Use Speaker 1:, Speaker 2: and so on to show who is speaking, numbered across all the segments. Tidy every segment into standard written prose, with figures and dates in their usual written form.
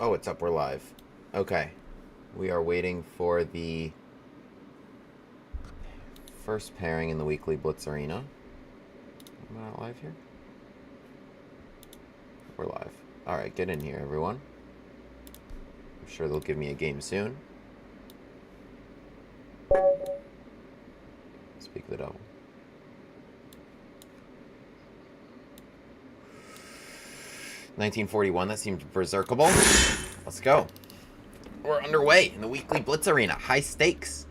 Speaker 1: Oh, it's up. We're live. Okay. We are waiting for the first pairing in the weekly Blitz Arena. Am I not live here? We're live. Alright, get in here, everyone. I'm sure they'll give me a game soon. Speak of the devil. $19.41, that seems berserkable. Let's go. We're underway in the weekly Blitz Arena. High stakes.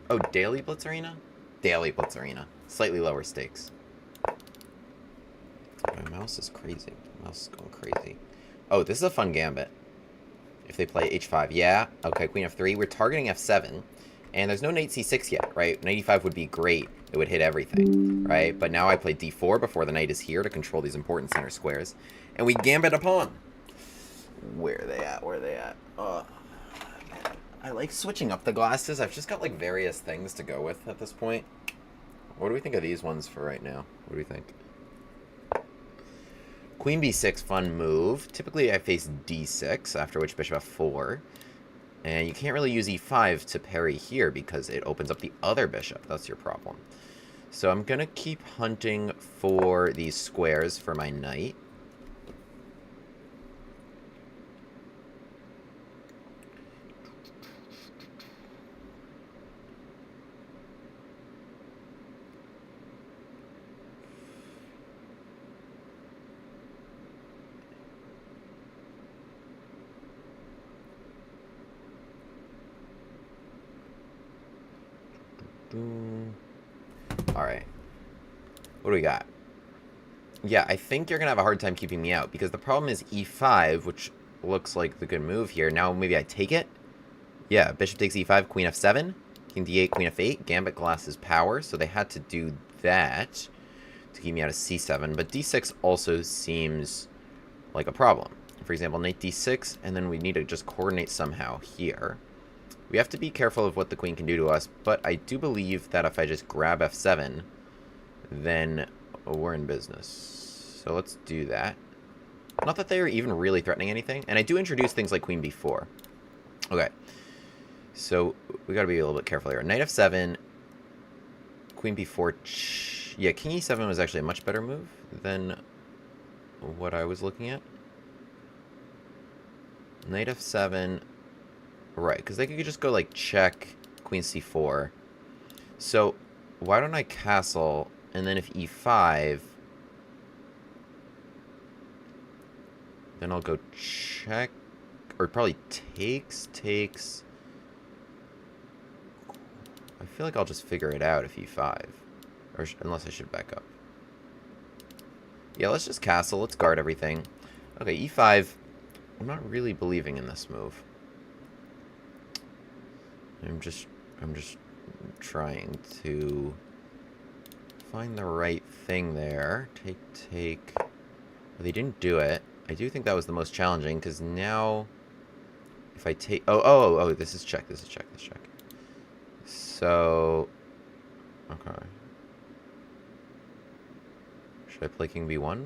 Speaker 1: Oh, daily Blitz Arena? Daily Blitz Arena. Slightly lower stakes. My mouse is crazy. My mouse is going crazy. Oh, this is a fun gambit. If they play h5. Yeah. Okay, queen f3. We're targeting f7. And there's no knight c6 yet, right? Knight e5 would be great. It would hit everything, right? But now I play d4 before the knight is here to control these important center squares. And we gambit a pawn. Where are they at? Where are they at? Man. I like switching up the glasses. I've just got like various things to go with at this point. What do we think of these ones for right now? What do we think? Queen b6, fun move. Typically I face d6, after which bishop f4. And you can't really use e5 to parry here because it opens up the other bishop. That's your problem. So I'm going to keep hunting for these squares for my knight. Alright. What do we got? Yeah, I think you're going to have a hard time keeping me out, because the problem is e5, which looks like the good move here. Now maybe I take it? Yeah, bishop takes e5, queen f7, king d8, queen f8. Gambit glasses power, so they had to do that to keep me out of c7. But d6 also seems like a problem. For example, knight d6, and then we need to just coordinate somehow here. We have to be careful of what the queen can do to us, but I do believe that if I just grab f7, then we're in business. So let's do that. Not that they are even really threatening anything, and I do introduce things like queen b4. Okay, so we got to be a little bit careful here. Knight f7, queen b4. Yeah, king e7 was actually a much better move than what I was looking at. Knight f7. Right, because they could just go, like, check queen c4. So, why don't I castle, and then if e5, then I'll go check, or probably takes. I feel like I'll just figure it out if e5, or unless I should back up. Yeah, let's just castle, let's guard everything. Okay, e5, I'm not really believing in this move. I'm just trying to find the right thing there. Take. Well, they didn't do it. I do think that was the most challenging, because now if I take... Oh, this is check. This is check. So... Okay. Should I play king b1?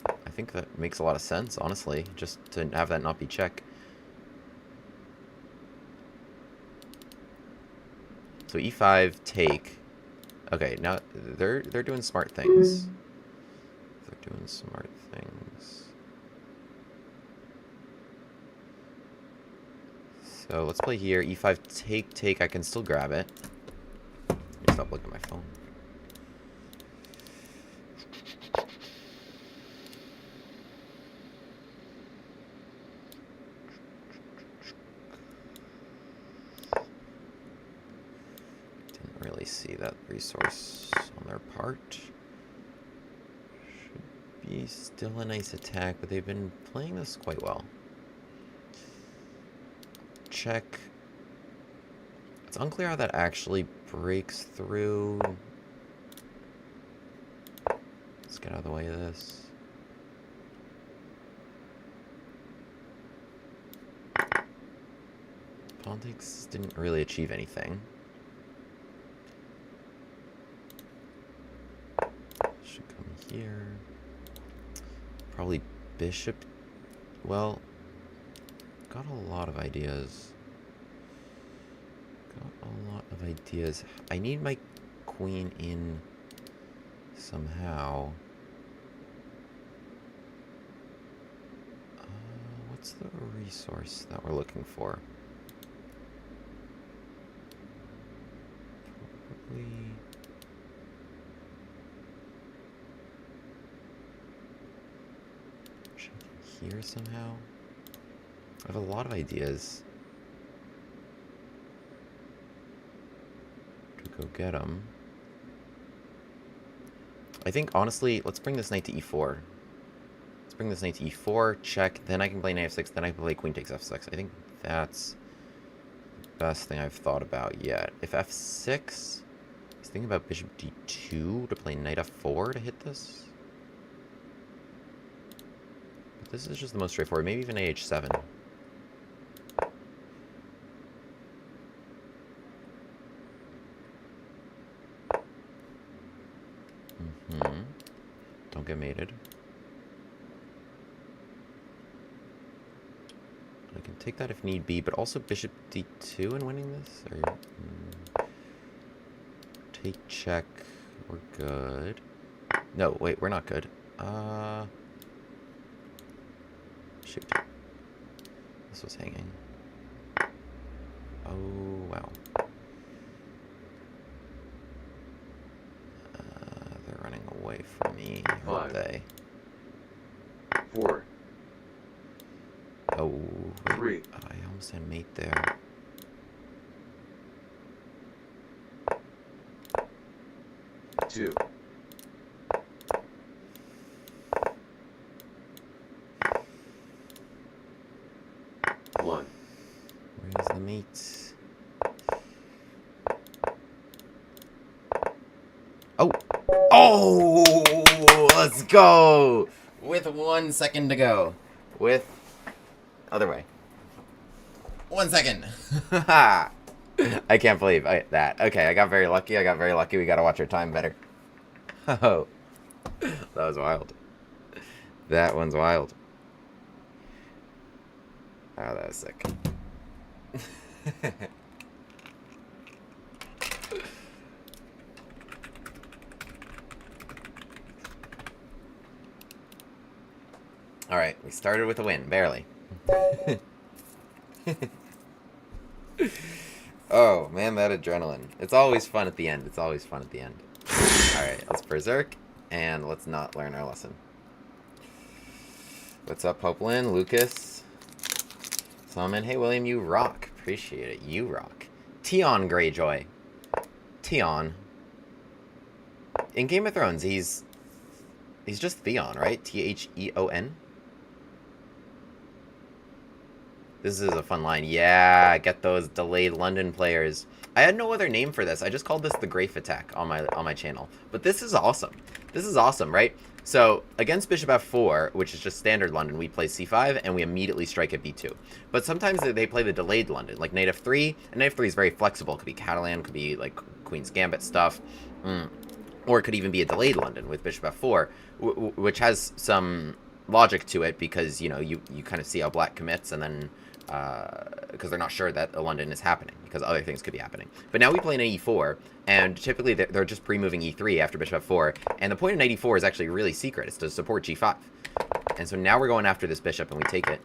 Speaker 1: I think that makes a lot of sense, honestly, just to have that not be check. So e5, take. Okay, now they're doing smart things. They're doing smart things. So let's play here. e5, take. I can still grab it. Let me stop looking at my phone. Really see that resource on their part. Should be still a nice attack, but they've been playing this quite well. Check. It's unclear how that actually breaks through. Let's get out of the way of this. Politics didn't really achieve anything. Should come here. Probably bishop... Well, got a lot of ideas. I need my queen in somehow. What's the resource that we're looking for? Probably... here somehow? I have a lot of ideas to go get them. I think, honestly, let's bring this knight to e4. Let's bring this knight to e4, check, then I can play knight f6, then I can play queen takes f6. I think that's the best thing I've thought about yet. If f6, I was thinking about bishop d2 to play knight f4 to hit this. But this is just the most straightforward. Maybe even ah7. Don't get mated. I can take that if need be, but also bishop d2 in winning this? Or take check. We're good. No, wait, we're not good. Shoot. This was hanging. Oh, wow. They're running away from me, aren't they?
Speaker 2: 4.
Speaker 1: Oh, wait.
Speaker 2: 3.
Speaker 1: I almost had mate there.
Speaker 2: Two. 1.
Speaker 1: Where's the mate? Oh! Oh! Let's go! With 1 second to go. With... Other way. 1 second. I can't believe that. Okay, I got very lucky. We gotta watch our time better. Oh. That was wild. That one's wild. Oh, that was sick. Alright, we started with a win, barely. Oh, man, that adrenaline. It's always fun at the end. Alright, let's berserk, and let's not learn our lesson. What's up, Popelin? Lucas? Salmon, hey, William, you rock. Appreciate it. You rock. Tion Greyjoy. Tion. In Game of Thrones, he's just Theon, right? Theon? This is a fun line. Yeah, get those delayed London players. I had no other name for this. I just called this the Grafe attack on my channel. But this is awesome. This is awesome, right? So, against bishop f4, which is just standard London, we play c5, and we immediately strike at b2. But sometimes they play the delayed London, like knight f3, and knight f3 is very flexible. It could be Catalan, could be like Queen's Gambit stuff, or it could even be a delayed London with bishop f4, which has some logic to it, because, you know, you kind of see how black commits, and then... because they're not sure that a London is happening, because other things could be happening. But now we play knight e4, and typically they're just pre-moving e3 after bishop f4, and the point of knight e4 is actually really secret. It's to support g5. And so now we're going after this bishop, and we take it.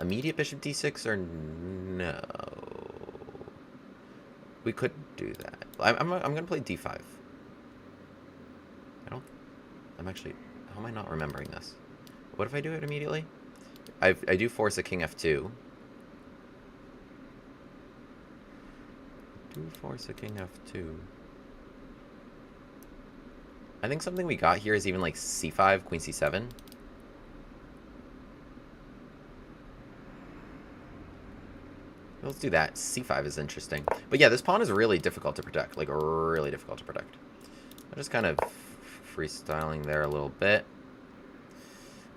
Speaker 1: Immediate bishop d6, or no? We could do that. I'm going to play d5. I'm actually... How am I not remembering this? What if I do it immediately? I do force a king f2. I think something we got here is even like c5, queen c7. Let's do that. c5 is interesting. But yeah, this pawn is really difficult to protect. Like, really difficult to protect. I'm just kind of freestyling there a little bit.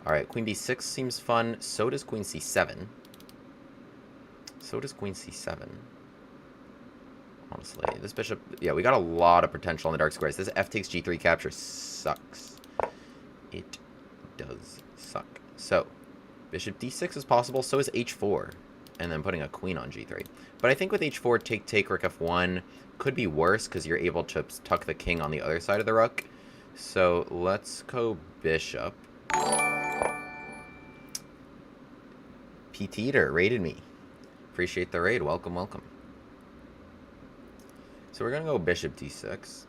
Speaker 1: Alright, queen b6 seems fun. So does queen c7. Honestly, this bishop... Yeah, we got a lot of potential in the dark squares. This f takes g3 capture sucks. It does suck. So, bishop d6 is possible, so is h4. And then putting a queen on g3. But I think with h4, take, rook f1 could be worse because you're able to tuck the king on the other side of the rook. So let's go bishop. PT Eater raided me. Appreciate the raid. Welcome, welcome. So we're going to go bishop d6.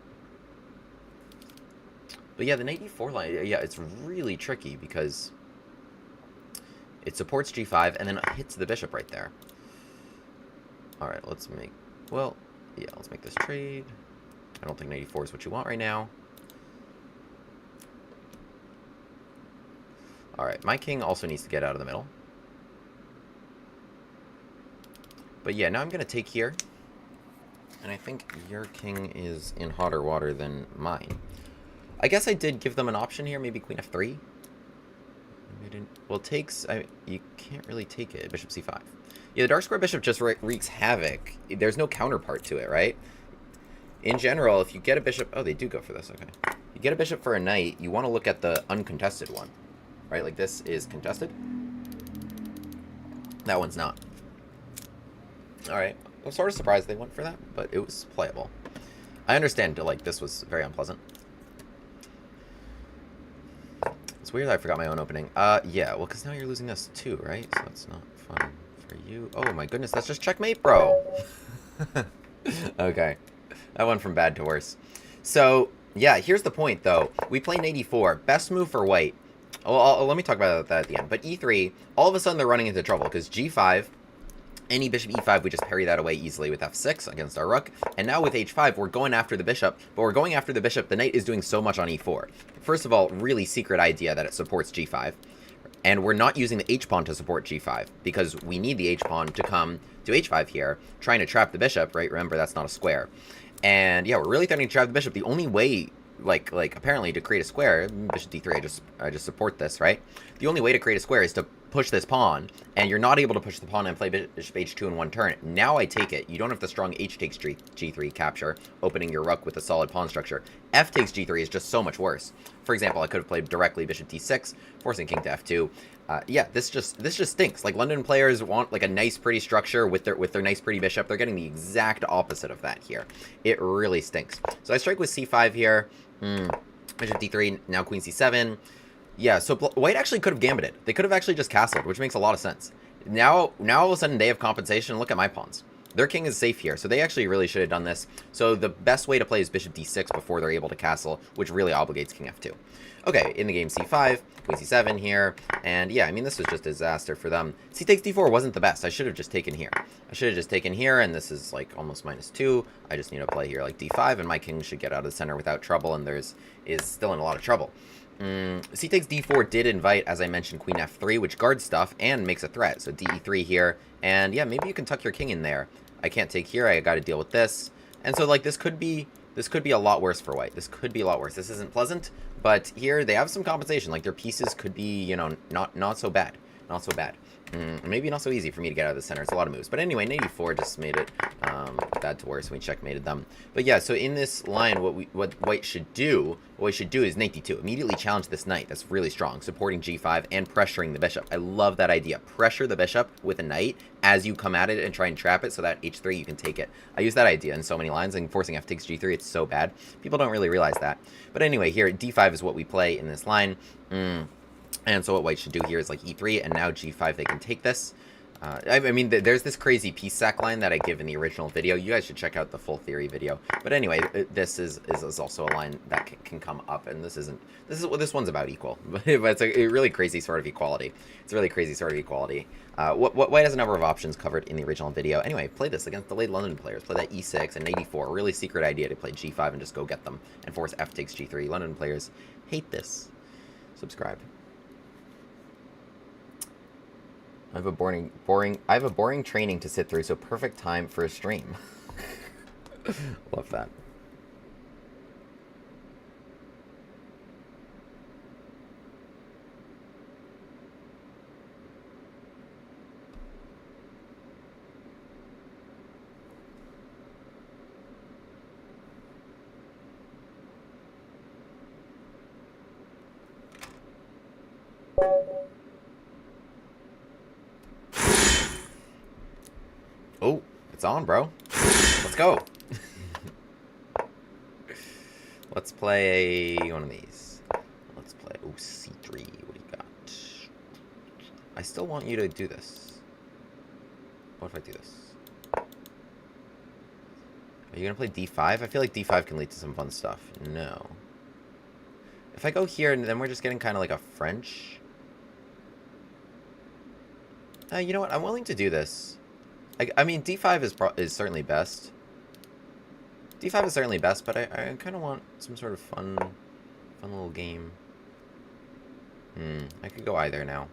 Speaker 1: But yeah, the knight e4 line, yeah, it's really tricky because it supports g5 and then it hits the bishop right there. Alright, let's make... Well, yeah, let's make this trade. I don't think knight e4 is what you want right now. Alright, my king also needs to get out of the middle. But yeah, now I'm going to take here. And I think your king is in hotter water than mine. I guess I did give them an option here, maybe queen f3. Well, it takes... you can't really take it. Bishop c5. Yeah, the dark square bishop just wreaks havoc. There's no counterpart to it, right? In general, if you get a bishop... Oh, they do go for this, okay. You get a bishop for a knight, you want to look at the uncontested one. Right, like this is contested. That one's not. Alright, I'm sort of surprised they went for that, but it was playable. I understand, like, this was very unpleasant. It's weird that I forgot my own opening. Yeah, well, because now you're losing this too, right? So it's not fun for you. Oh my goodness, that's just checkmate, bro. Okay. That went from bad to worse. So, yeah, here's the point, though. We play knight e4. Best move for white. Well, let me talk about that at the end. But e3, all of a sudden they're running into trouble, because g5... Any bishop e5, we just parry that away easily with f6 against our rook. And now with h5, we're going after the bishop. But we're going after the bishop. The knight is doing so much on e4. First of all, really secret idea that it supports g5. And we're not using the h-pawn to support g5. Because we need the h-pawn to come to h5 here, trying to trap the bishop, right? Remember, that's not a square. And yeah, we're really threatening to trap the bishop. The only way... Like apparently to create a square, bishop d3, I just support this, right? The only way to create a square is to push this pawn, and you're not able to push the pawn and play bishop h2 in one turn. Now I take it. You don't have the strong h takes g3 capture, opening your rook with a solid pawn structure. F takes g3 is just so much worse. For example, I could have played directly bishop d6, forcing king to f2. Yeah, this just stinks. Like, London players want like a nice, pretty structure with their nice, pretty bishop. They're getting the exact opposite of that here. It really stinks. So I strike with c5 here. Bishop d3, now queen c7. Yeah, so white actually could have gambited. They could have actually just castled, which makes a lot of sense. Now all of a sudden they have compensation. Look at my pawns. Their king is safe here, so they actually really should have done this. So the best way to play is bishop d6 before they're able to castle, which really obligates king f2. Okay, in the game c5, queen c7 here, and yeah, I mean, this was just a disaster for them. C takes d4 wasn't the best. I should have just taken here. I should have just taken here, and this is like almost -2. I just need to play here like d5, and my king should get out of the center without trouble, and is still in a lot of trouble. C takes d4 did invite, as I mentioned, queen f3, which guards stuff and makes a threat. So de3 here, and yeah, maybe you can tuck your king in there. I can't take here. I got to deal with this, and so like this could be a lot worse for white. This could be a lot worse. This isn't pleasant, but here they have some compensation. Like, their pieces could be, you know, not so bad, not so bad. Maybe not so easy for me to get out of the center. It's a lot of moves. But anyway, knight e4 just made it bad to worse. We checkmated them. But yeah, so in this line, what white should do, is knight d2. Immediately challenge this knight. That's really strong. Supporting g5 and pressuring the bishop. I love that idea. Pressure the bishop with a knight as you come at it and try and trap it so that h3 you can take it. I use that idea in so many lines, and forcing f takes g3, it's so bad. People don't really realize that. But anyway, here, d5 is what we play in this line. And so what white should do here is like e3, and now g5, they can take this. I mean, there's this crazy piece sack line that I give in the original video. You guys should check out the full theory video. But anyway, this is also a line that can come up, and this is what this one's about equal. But it's a really crazy sort of equality. It's a really crazy sort of equality. What white has a number of options covered in the original video. Anyway, play this against the late London players. Play that e6 and knight e4. Really secret idea to play g5 and just go get them and force f takes g3. London players hate this. Subscribe. I have a boring training to sit through, so perfect time for a stream. Love that. Oh, it's on, bro. Let's go. Let's play one of these. Let's play C3. What do you got? I still want you to do this. What if I do this? Are you going to play D5? I feel like D5 can lead to some fun stuff. No. If I go here, then we're just getting kind of like a French. You know what? I'm willing to do this. I mean, D5 is certainly best. D5 is certainly best, but I kind of want some sort of fun little game. I could go either now.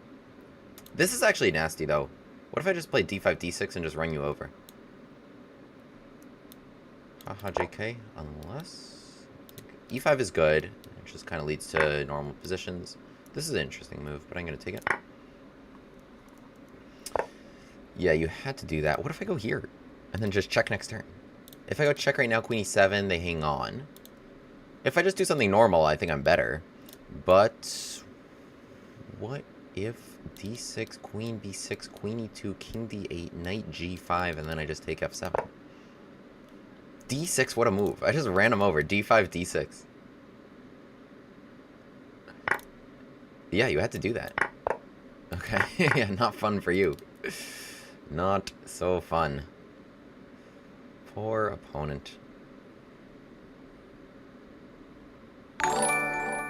Speaker 1: This is actually nasty, though. What if I just play D5, D6 and just run you over? Haha, JK. Unless... E5 is good. It just kind of leads to normal positions. This is an interesting move, but I'm going to take it. Yeah, you had to do that. What if I go here? And then just check next turn? If I go check right now, queen e7, they hang on. If I just do something normal, I think I'm better. But... what if d6, queen b6, queen e2, king d8, knight g5, and then I just take f7? d6, what a move. I just ran him over. d5, d6. Yeah, you had to do that. Okay. Yeah, not fun for you. Not so fun. Poor opponent. I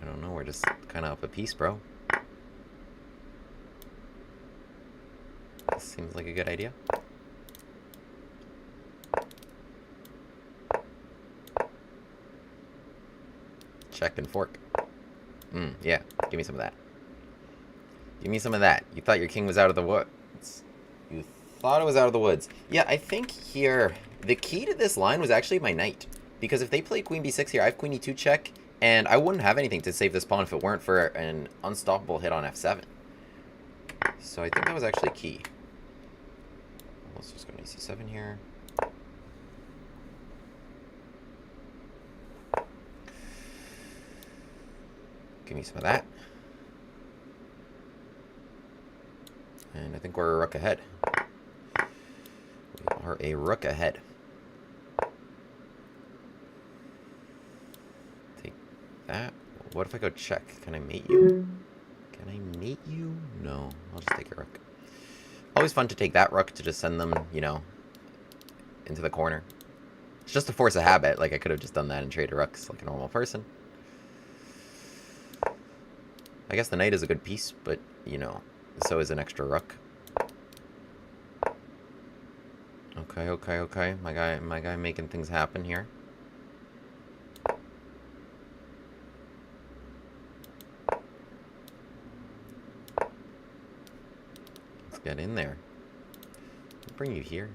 Speaker 1: don't know, we're just kind of up a piece, bro. This seems like a good idea. Check and fork. Yeah. Give me some of that. Give me some of that. You thought your king was out of the woods. You thought it was out of the woods. Yeah, I think here, the key to this line was actually my knight. Because if they play queen b6 here, I have queen e2 check, and I wouldn't have anything to save this pawn if it weren't for an unstoppable hit on f7. So I think that was actually key. Let's just go to c7 here. Give me some of that. And I think we're a rook ahead. We are a rook ahead. Take that. What if I go check? Can I mate you? Can I mate you? No. I'll just take your rook. Always fun to take that rook to just send them, you know, into the corner. It's just a force of habit. Like, I could have just done that and traded rooks like a normal person. I guess the knight is a good piece, but, you know, so is an extra rook. Okay. My guy making things happen here. Let's get in there. I'll bring you here.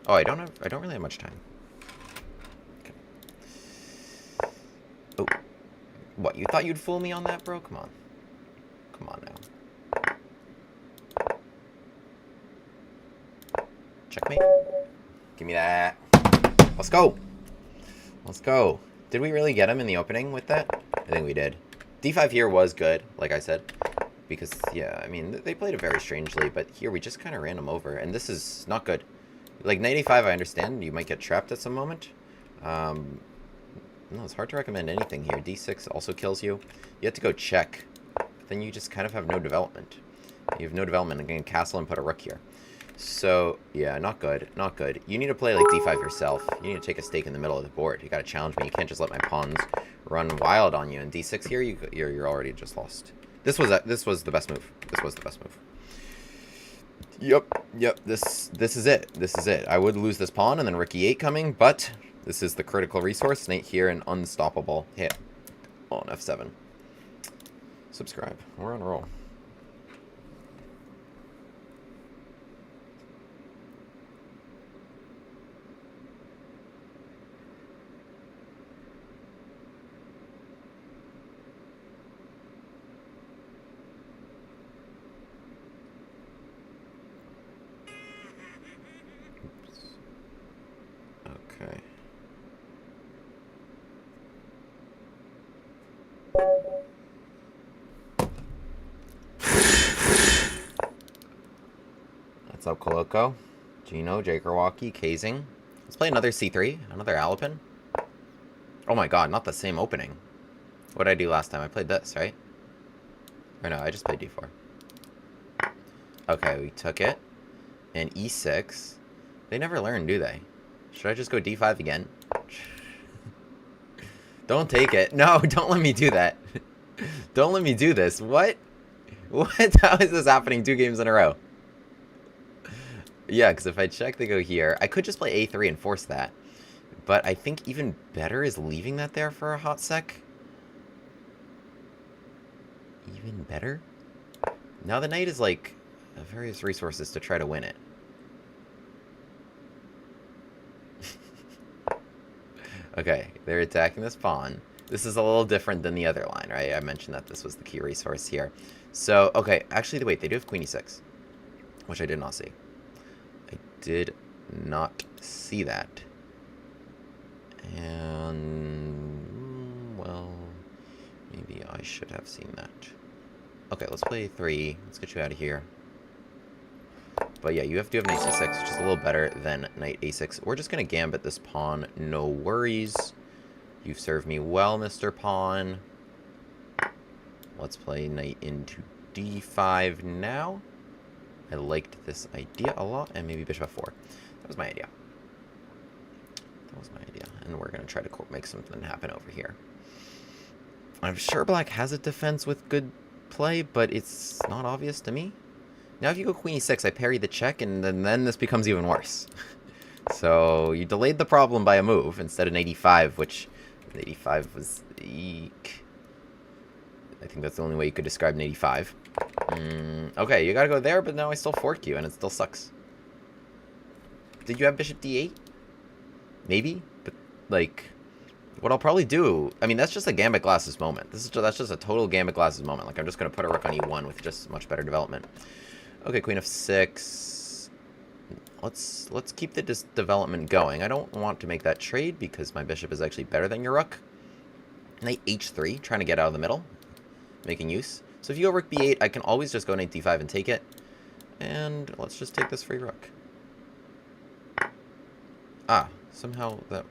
Speaker 1: Oh, I don't really have much time. Okay. Oh. What, you thought you'd fool me on that, bro? Come on. Come on now. Checkmate. Give me that. Let's go. Let's go. Did we really get him in the opening with that? I think we did. D5 here was good, like I said. Because, yeah, I mean, they played it very strangely. But here we just kind of ran him over. And this is not good. Like, knight a5, I understand. You might get trapped at some moment. No, it's hard to recommend anything here. D6 also kills you. You have to go check. But then you just kind of have no development. You have no development. I'm going to castle and put a rook here. So, yeah, not good. Not good. You need to play like d5 yourself. You need to take a stake in the middle of the board. You got to challenge me. You can't just let my pawns run wild on you. And d6 here, you're already just lost. This was the best move. This was the best move. Yep. This is it. This is it. I would lose this pawn and then rook e8 coming, but this is the critical resource. Knight here, an unstoppable hit on f7. Subscribe. We're on a roll. Okay. What's up, Coloco? Gino, Jakerwalkie, Kazing. Let's play another C3, another Alapin. Oh my god, not the same opening. What did I do last time? I played this, right? Or no, I just played D4. Okay, we took it. And E6. They never learn, do they? Should I just go D5 again? Don't take it. No, don't let me do that. Don't let me do this. What? What? How is this happening 2 games in a row? Yeah, because if I check, they go here. I could just play A3 and force that. But I think even better is leaving that there for a hot sec. Even better? Now the knight is like various resources to try to win it. Okay, they're attacking this pawn. This is a little different than the other line, right? I mentioned that this was the key resource here. So, okay, actually, wait, they do have queen e6, which I did not see. I did not see that. And, well, maybe I should have seen that. Okay, let's play 3. Let's get you out of here. But yeah, you have to have knight c6, which is a little better than knight a6. We're just going to gambit this pawn. No worries. You've served me well, Mr. Pawn. Let's play knight into d5 now. I liked this idea a lot. And maybe bishop f4. That was my idea. That was my idea. And we're going to try to make something happen over here. I'm sure black has a defense with good play, but it's not obvious to me. Now if you go queen e6, I parry the check, and then this becomes even worse. So you delayed the problem by a move instead of knight e5, which knight e5 was eek. I think that's the only way you could describe knight e5. Okay, you gotta go there, but now I still fork you, and it still sucks. Did you have bishop d8? Maybe, but like, what I'll probably do, I mean, that's just a Gambit Glasses moment. That's just a total Gambit Glasses moment. Like, I'm just gonna put a rook on e1 with just much better development. Okay, queen of 6. Let's keep the development going. I don't want to make that trade because my bishop is actually better than your rook. Knight h3, trying to get out of the middle, making use. So if you go rook b8, I can always just go knight d5 and take it. And let's just take this free rook. Ah, somehow that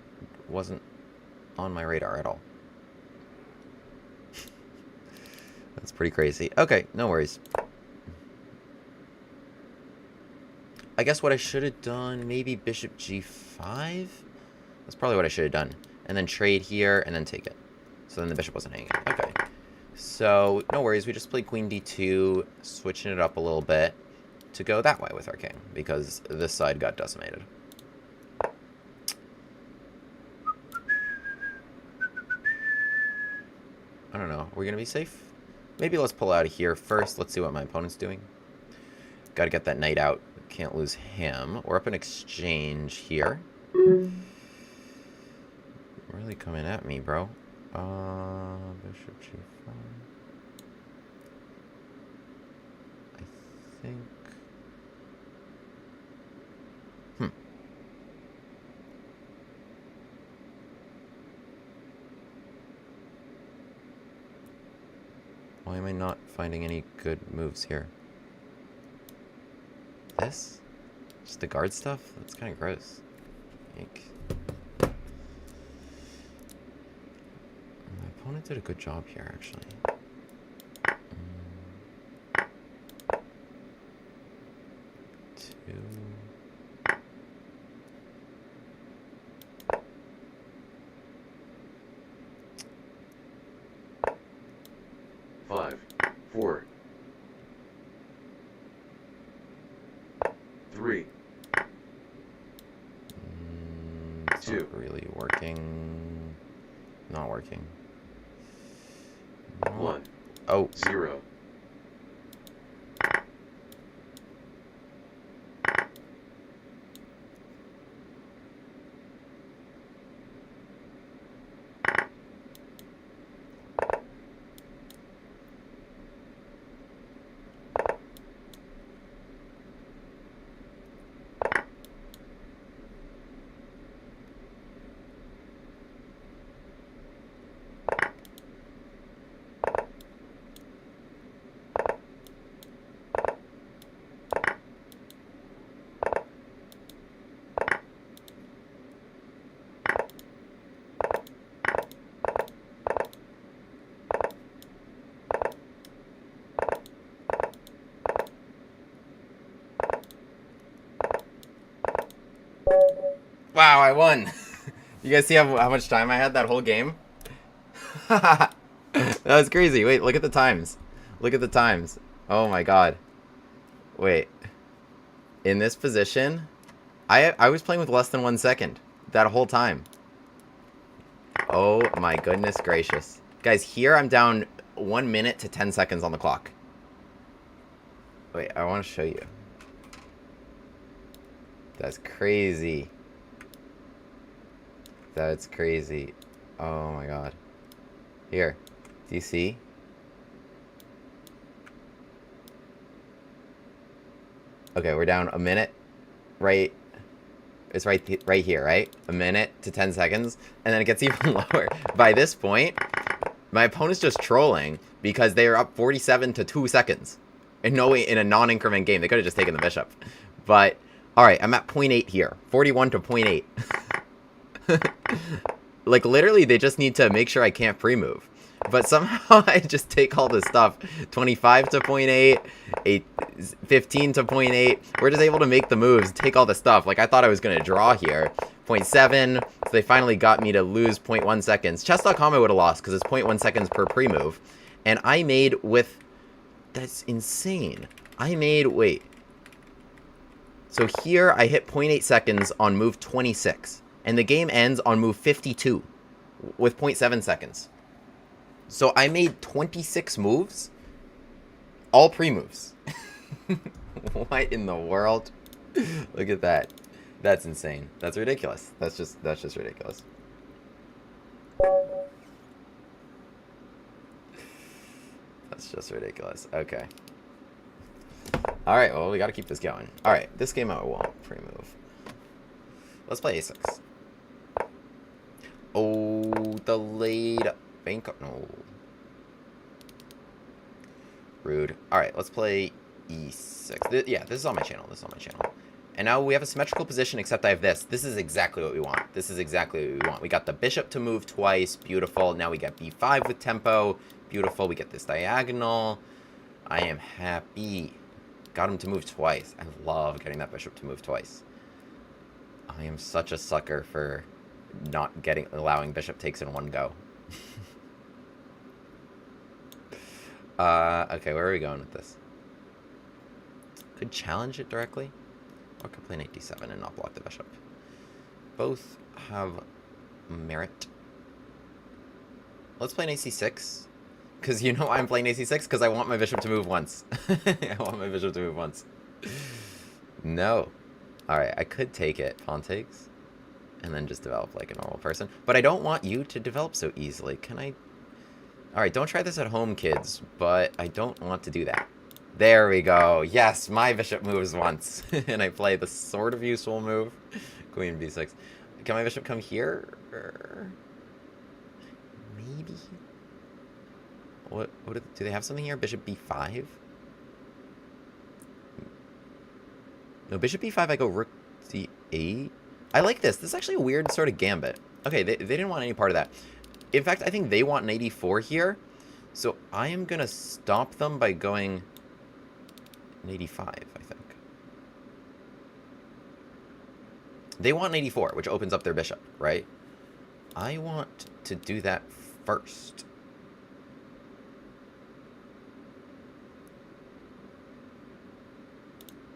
Speaker 1: wasn't on my radar at all. That's pretty crazy. Okay, no worries. I guess what I should have done, maybe bishop g5? That's probably what I should have done. And then trade here, and then take it. So then the bishop wasn't hanging. Okay. So, no worries, we just played queen d2, switching it up a little bit to go that way with our king, because this side got decimated. I don't know. Are we going to be safe? Maybe let's pull out of here first. Let's see what my opponent's doing. Got to get that knight out. Can't lose him. We're up in exchange here. Really coming at me, bro. Bishop g5. I think... Why am I not finding any good moves here? This? Just the guard stuff? That's kind of gross. Like, my opponent did a good job here, actually. Two.
Speaker 2: 5, 4, 3,
Speaker 1: It's
Speaker 2: 2.
Speaker 1: not really working. Not working.
Speaker 2: 1,
Speaker 1: Oh.
Speaker 2: 0.
Speaker 1: Wow, I won. You guys see how much time I had that whole game? That was crazy. Wait, look at the times. Look at the times. Oh my god. Wait. In this position, I was playing with less than 1 second that whole time. Oh my goodness gracious. Guys, here I'm down 1 minute to 10 seconds on the clock. Wait, I want to show you. That's crazy. That's crazy. Oh my god. Here. Do you see? Okay, we're down a minute. Right. It's right here, right? A minute to 10 seconds. And then it gets even lower. By this point, my opponent's just trolling because they are up 47 to 2 seconds. In no way, in a non-increment game. They could have just taken the bishop. But, alright, I'm at 0.8 here. 41 to 0.8. Like, literally, they just need to make sure I can't pre-move. But somehow I just take all this stuff. 25 to 0.8, 15 to 0.8. We're just able to make the moves, take all the stuff. Like, I thought I was going to draw here. 0.7, so they finally got me to lose 0.1 seconds. Chess.com I would have lost because it's 0.1 seconds per pre-move. And I made with... That's insane. I made... Wait. So here I hit 0.8 seconds on move 26. And the game ends on move 52 with 0.7 seconds. So I made 26 moves, all pre-moves. What in the world? Look at that. That's insane. That's ridiculous. That's just ridiculous. That's just ridiculous. Okay. All right, well, we got to keep this going. All right, this game I won't pre-move. Let's play a6. Oh, delayed bank. No. Rude. Alright, let's play e6. Yeah, this is on my channel. This is on my channel. And now we have a symmetrical position, except I have this. This is exactly what we want. This is exactly what we want. We got the bishop to move twice. Beautiful. Now we got b5 with tempo. Beautiful. We get this diagonal. I am happy. Got him to move twice. I love getting that bishop to move twice. I am such a sucker for not allowing bishop takes in one go. Okay, where are we going with this? Could challenge it directly, or could play knight d7 and not block the bishop. Both have merit. Let's play knight c6, because you know why I'm playing knight c6? Because I want my bishop to move once. I want my bishop to move once. No. Alright, I could take it, pawn takes, and then just develop like a normal person. But I don't want you to develop so easily. Can I... Alright, don't try this at home, kids, but I don't want to do that. There we go. Yes, my bishop moves once. And I play the sort of useful move. Queen b6. Can my bishop come here? Maybe? What do they have something here? Bishop b5? No, bishop b5, I go rook d8. I like this. This is actually a weird sort of gambit. Okay, they didn't want any part of that. In fact, I think they want an 84 here. So I am going to stop them by going an 85, I think. They want an 84, which opens up their bishop, right? I want to do that first.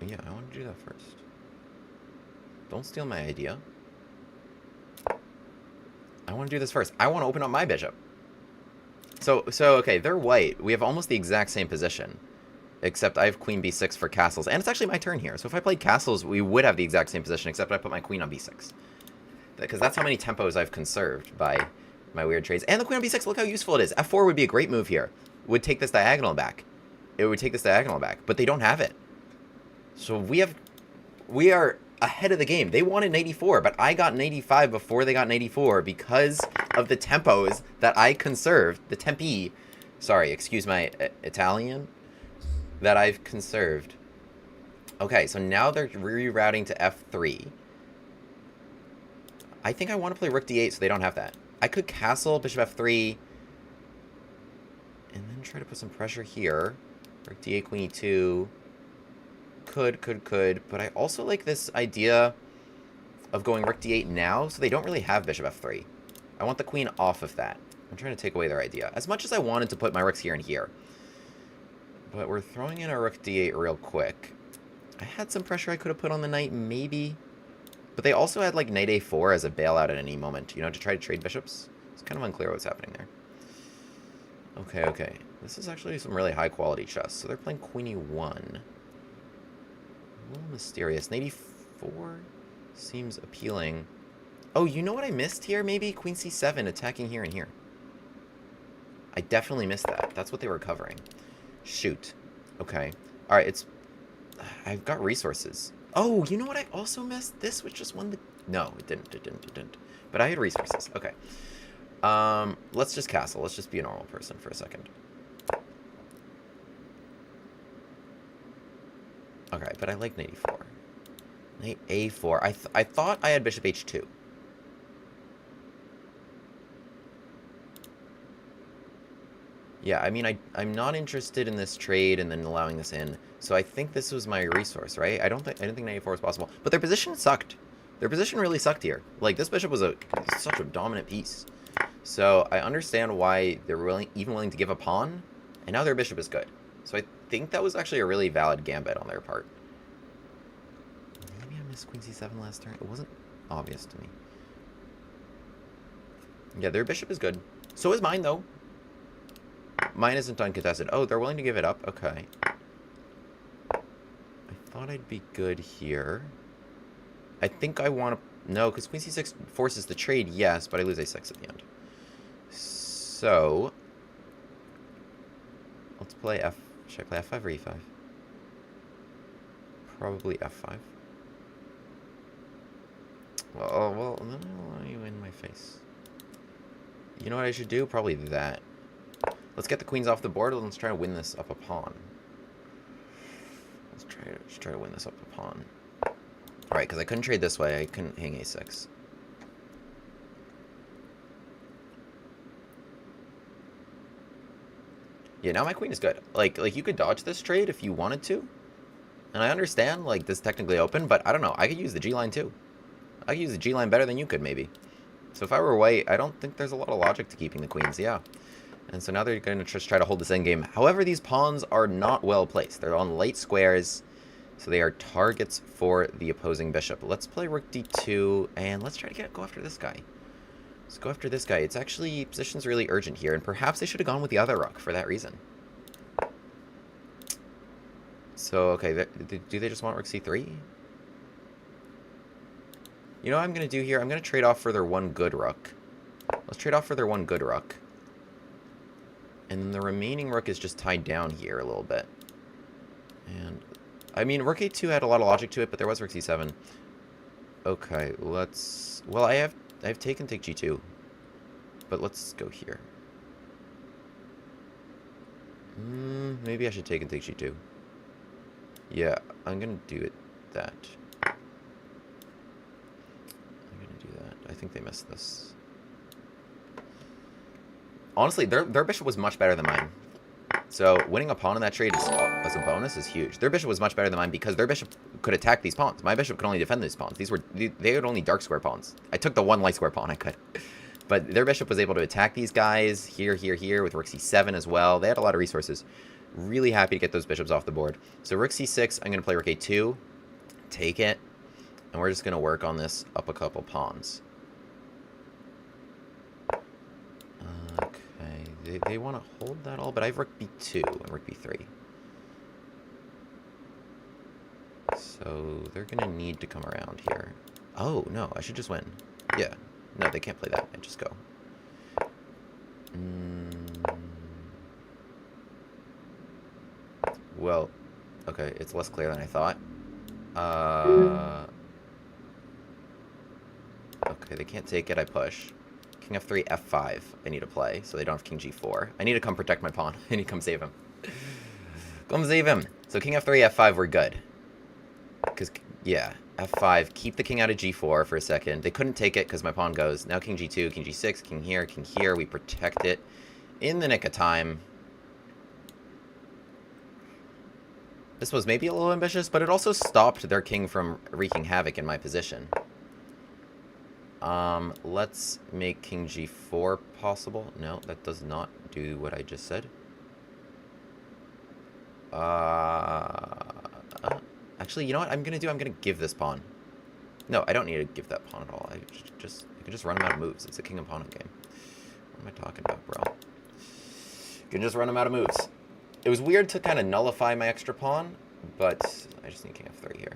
Speaker 1: Yeah, I want to do that first. Don't steal my idea. I want to do this first. I want to open up my bishop. So okay, they're white. We have almost the exact same position. Except I have queen b6 for castles. And it's actually my turn here. So if I played castles, we would have the exact same position, except I put my queen on b6. Because that's how many tempos I've conserved by my weird trades. And the queen on b6, look how useful it is. f4 would be a great move here. Would take this diagonal back. It would take this diagonal back. But they don't have it. So we are ahead of the game. They wanted an 84, but I got an 85 before they got an 84 because of the tempos that I conserved. The tempi, sorry, excuse my Italian, that I've conserved. Okay, so now they're rerouting to f3. I think I want to play rook d8 so they don't have that. I could castle bishop f3 and then try to put some pressure here. Rook d8, queen e2. Could, but I also like this idea of going rook d8 now, so they don't really have bishop f3. I want the queen off of that. I'm trying to take away their idea. As much as I wanted to put my rooks here and here. But we're throwing in a rook d8 real quick. I had some pressure I could have put on the knight, maybe. But they also had, like, knight a4 as a bailout at any moment, you know, to try to trade bishops. It's kind of unclear what's happening there. Okay, okay. This is actually some really high-quality chess. So they're playing queen e1. A little mysterious. Knight e4 seems appealing. Oh, you know what I missed here, maybe? Queen c7 attacking here and here. I definitely missed that. That's what they were covering. Shoot. Okay. Alright, it's... I've got resources. Oh, you know what I also missed? This was just one that... No, it didn't. But I had resources. Okay. Let's just castle. Let's just be a normal person for a second. Okay, but I like knight e4. Knight a4. I thought I had bishop h2. Yeah, I mean, I'm not interested in this trade and then allowing this in. So I think this was my resource, right? I didn't think knight a4 was possible. But their position sucked. Their position really sucked here. Like, this bishop was such a dominant piece. So I understand why they're even willing to give a pawn. And now their bishop is good. So I think that was actually a really valid gambit on their part. Maybe I missed queen c7 last turn. It wasn't obvious to me. Yeah, their bishop is good. So is mine, though. Mine isn't uncontested. Oh, they're willing to give it up? Okay. I thought I'd be good here. I think I want to... No, because queen c6 forces the trade, yes, but I lose a6 at the end. So... Let's play f... Should I play f5 or e5? Probably f5. Well, then I'll allow you in my face. You know what I should do? Probably that. Let's get the queens off the board, and let's try to win this up a pawn. Let's try to win this up a pawn. Alright, because I couldn't trade this way. I couldn't hang a6. Yeah, now my queen is good. Like you could dodge this trade if you wanted to. And I understand, like, this is technically open, but I don't know. I could use the G-line, too. I could use the G-line better than you could, maybe. So if I were white, I don't think there's a lot of logic to keeping the queens, yeah. And so now they're going to just try to hold this endgame. However, these pawns are not well placed. They're on light squares, so they are targets for the opposing bishop. Let's play rook d2, and let's try to go after this guy. Let's go after this guy. It's actually, position's really urgent here, and perhaps they should have gone with the other rook for that reason. So, okay, do they just want rook c3? You know what I'm going to do here? I'm going to trade off for their one good rook. Let's trade off for their one good rook. And then the remaining rook is just tied down here a little bit. And, I mean, rook a2 had a lot of logic to it, but there was rook c7. Okay, let's... Well, I have take g2. But let's go here. Maybe I should take g2. Yeah, I'm going to do it that. I'm going to do that. I think they missed this. Honestly, their bishop was much better than mine. So winning a pawn in that trade as a bonus is huge. Their bishop was much better than mine because their bishop could attack these pawns. My bishop could only defend these pawns. They had only dark square pawns. I took the one light square pawn I could. But their bishop was able to attack these guys here, with rook c7 as well. They had a lot of resources. Really happy to get those bishops off the board. So rook c6, I'm going to play rook a2. Take it. And we're just going to work on this up a couple pawns. They want to hold that all, but I have rook b2 and rook b3. So they're going to need to come around here. Oh, no, I should just win. Yeah. No, they can't play that. I just go. Well, okay, it's less clear than I thought. Okay, they can't take it. I push. King f3, f5 I need to play, so they don't have king g4. I need to come protect my pawn. I need to come save him. Come save him! So king f3, f5, we're good. Because, yeah, f5, keep the king out of g4 for a second. They couldn't take it because my pawn goes. Now king g2, king g6, king here. We protect it in the nick of time. This was maybe a little ambitious, but it also stopped their king from wreaking havoc in my position. Let's make king g4 possible. No, that does not do what I just said. Actually, you know what I'm gonna do? I'm gonna give this pawn. No, I don't need to give that pawn at all. I can just run him out of moves. It's a king and pawn game. What am I talking about, bro? You can just run him out of moves. It was weird to kind of nullify my extra pawn, but I just need king f3 here.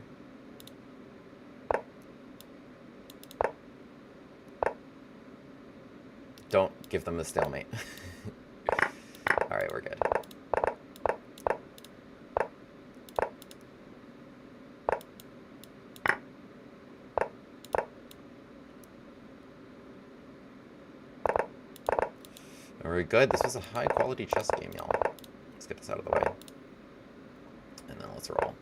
Speaker 1: Don't give them the stalemate. Alright, we're good. Very good. This was a high-quality chess game, y'all. Let's get this out of the way. And then let's roll.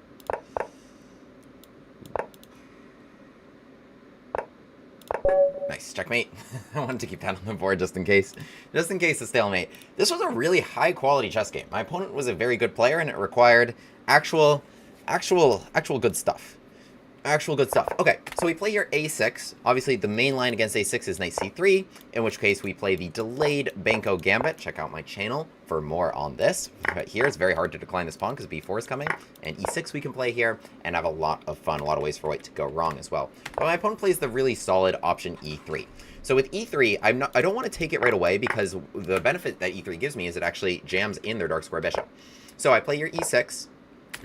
Speaker 1: Nice. Checkmate. I wanted to keep that on the board just in case. Just in case the stalemate. This was a really high-quality chess game. My opponent was a very good player, and it required actual good stuff. Actual good stuff. Okay, so we play here a6. Obviously, the main line against a6 is knight c3, in which case we play the delayed Banco Gambit. Check out my channel for more on this. But here, it's very hard to decline this pawn because b4 is coming, and e6 we can play here and have a lot of fun, a lot of ways for white to go wrong as well. But my opponent plays the really solid option e3. So with e3, I don't want to take it right away because the benefit that e3 gives me is it actually jams in their dark square bishop. So I play here e6.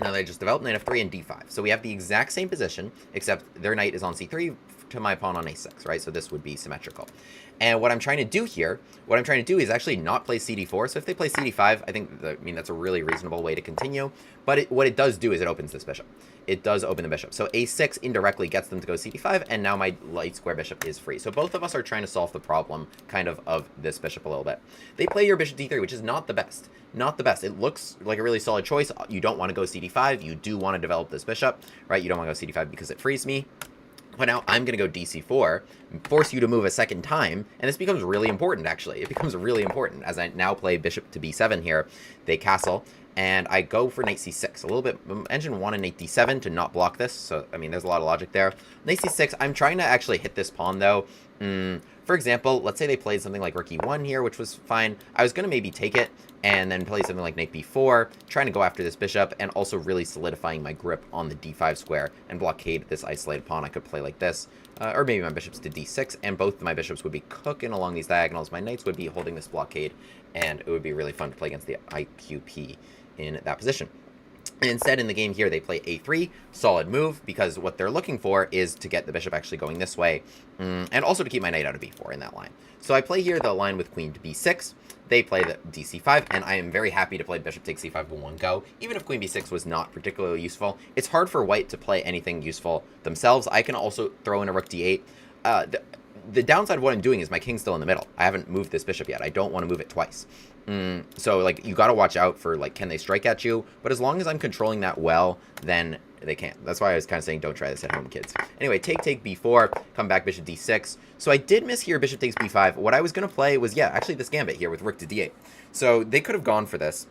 Speaker 1: Now they just developed knight f3 and d5. So we have the exact same position, except their knight is on c3 to my pawn on a6, right? So this would be symmetrical. And what I'm trying to do here, is actually not play cd4. So if they play cd5, I think, that's a really reasonable way to continue. But what it does do is it opens this bishop. It does open the bishop. So a6 indirectly gets them to go cd5, and now my light square bishop is free. So both of us are trying to solve the problem, kind of this bishop a little bit. They play your bishop d3, which is not the best. Not the best. It looks like a really solid choice. You don't want to go cd5. You do want to develop this bishop, right? You don't want to go cd5 because it frees me. But now I'm going to go dc4, force you to move a second time, and this becomes really important, actually. It becomes really important as I now play bishop to b7 here. They castle, and I go for knight c6. A little bit, engine 1 and knight d7 to not block this, so, there's a lot of logic there. Knight c6, I'm trying to actually hit this pawn, though. For example, let's say they played something like rook e1 here, which was fine. I was going to maybe take it, and then play something like knight b4, trying to go after this bishop, and also really solidifying my grip on the d5 square, and blockade this isolated pawn. I could play like this, or maybe my bishops to d6, and both of my bishops would be cooking along these diagonals. My knights would be holding this blockade, and it would be really fun to play against the IQP in that position. And instead, in the game here, they play a3, solid move, because what they're looking for is to get the bishop actually going this way, and also to keep my knight out of b4 in that line. So I play here the line with queen to b6, they play the dc5, and I am very happy to play bishop takes c5 in one go, even if queen b6 was not particularly useful. It's hard for white to play anything useful themselves. I can also throw in a rook d8. The downside of what I'm doing is my king's still in the middle. I haven't moved this bishop yet. I don't want to move it twice. So, you got to watch out for, can they strike at you? But as long as I'm controlling that well, then they can't. That's why I was kind of saying don't try this at home, kids. Anyway, take b4, come back bishop d6. So I did miss here bishop takes b5. What I was going to play was, actually this gambit here with rook to d8. So they could have gone for this.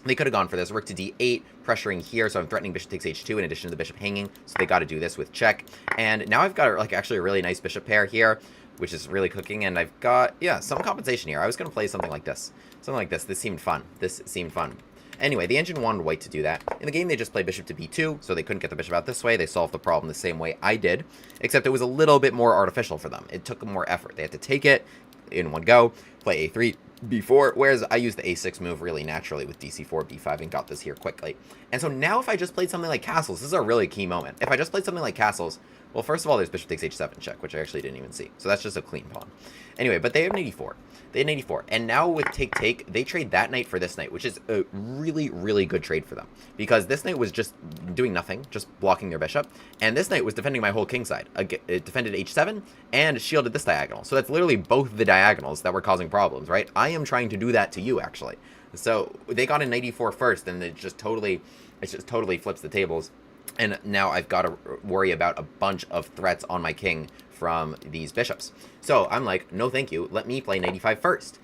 Speaker 1: They could have gone for this. Rook to d8, pressuring here, so I'm threatening bishop takes h2 in addition to the bishop hanging, so they got to do this with check. And now I've got, actually a really nice bishop pair here, which is really cooking, and I've got, some compensation here. I was going to play something like this. Something like this. This seemed fun. Anyway, the engine wanted white to do that. In the game, they just played bishop to b2, so they couldn't get the bishop out this way. They solved the problem the same way I did, except it was a little bit more artificial for them. It took more effort. They had to take it in one go, play a3, b4, whereas I used the a6 move really naturally with dc4, b5, and got this here quickly. And so now if I just played something like castles, this is a really key moment. If I just played something like castles, well, first of all, there's bishop takes h7 check, which I actually didn't even see. So that's just a clean pawn. Anyway, but they have knight e4. They had knight e4. And now with take, they trade that knight for this knight, which is a really, really good trade for them. Because this knight was just doing nothing, just blocking their bishop. And this knight was defending my whole king side. It defended h7 and shielded this diagonal. So that's literally both the diagonals that were causing problems, right? I am trying to do that to you, actually. So they got a knight e4 first, and it just totally flips the tables. And now I've got to worry about a bunch of threats on my king from these bishops. So I'm like, no thank you, let me play knight e5 first.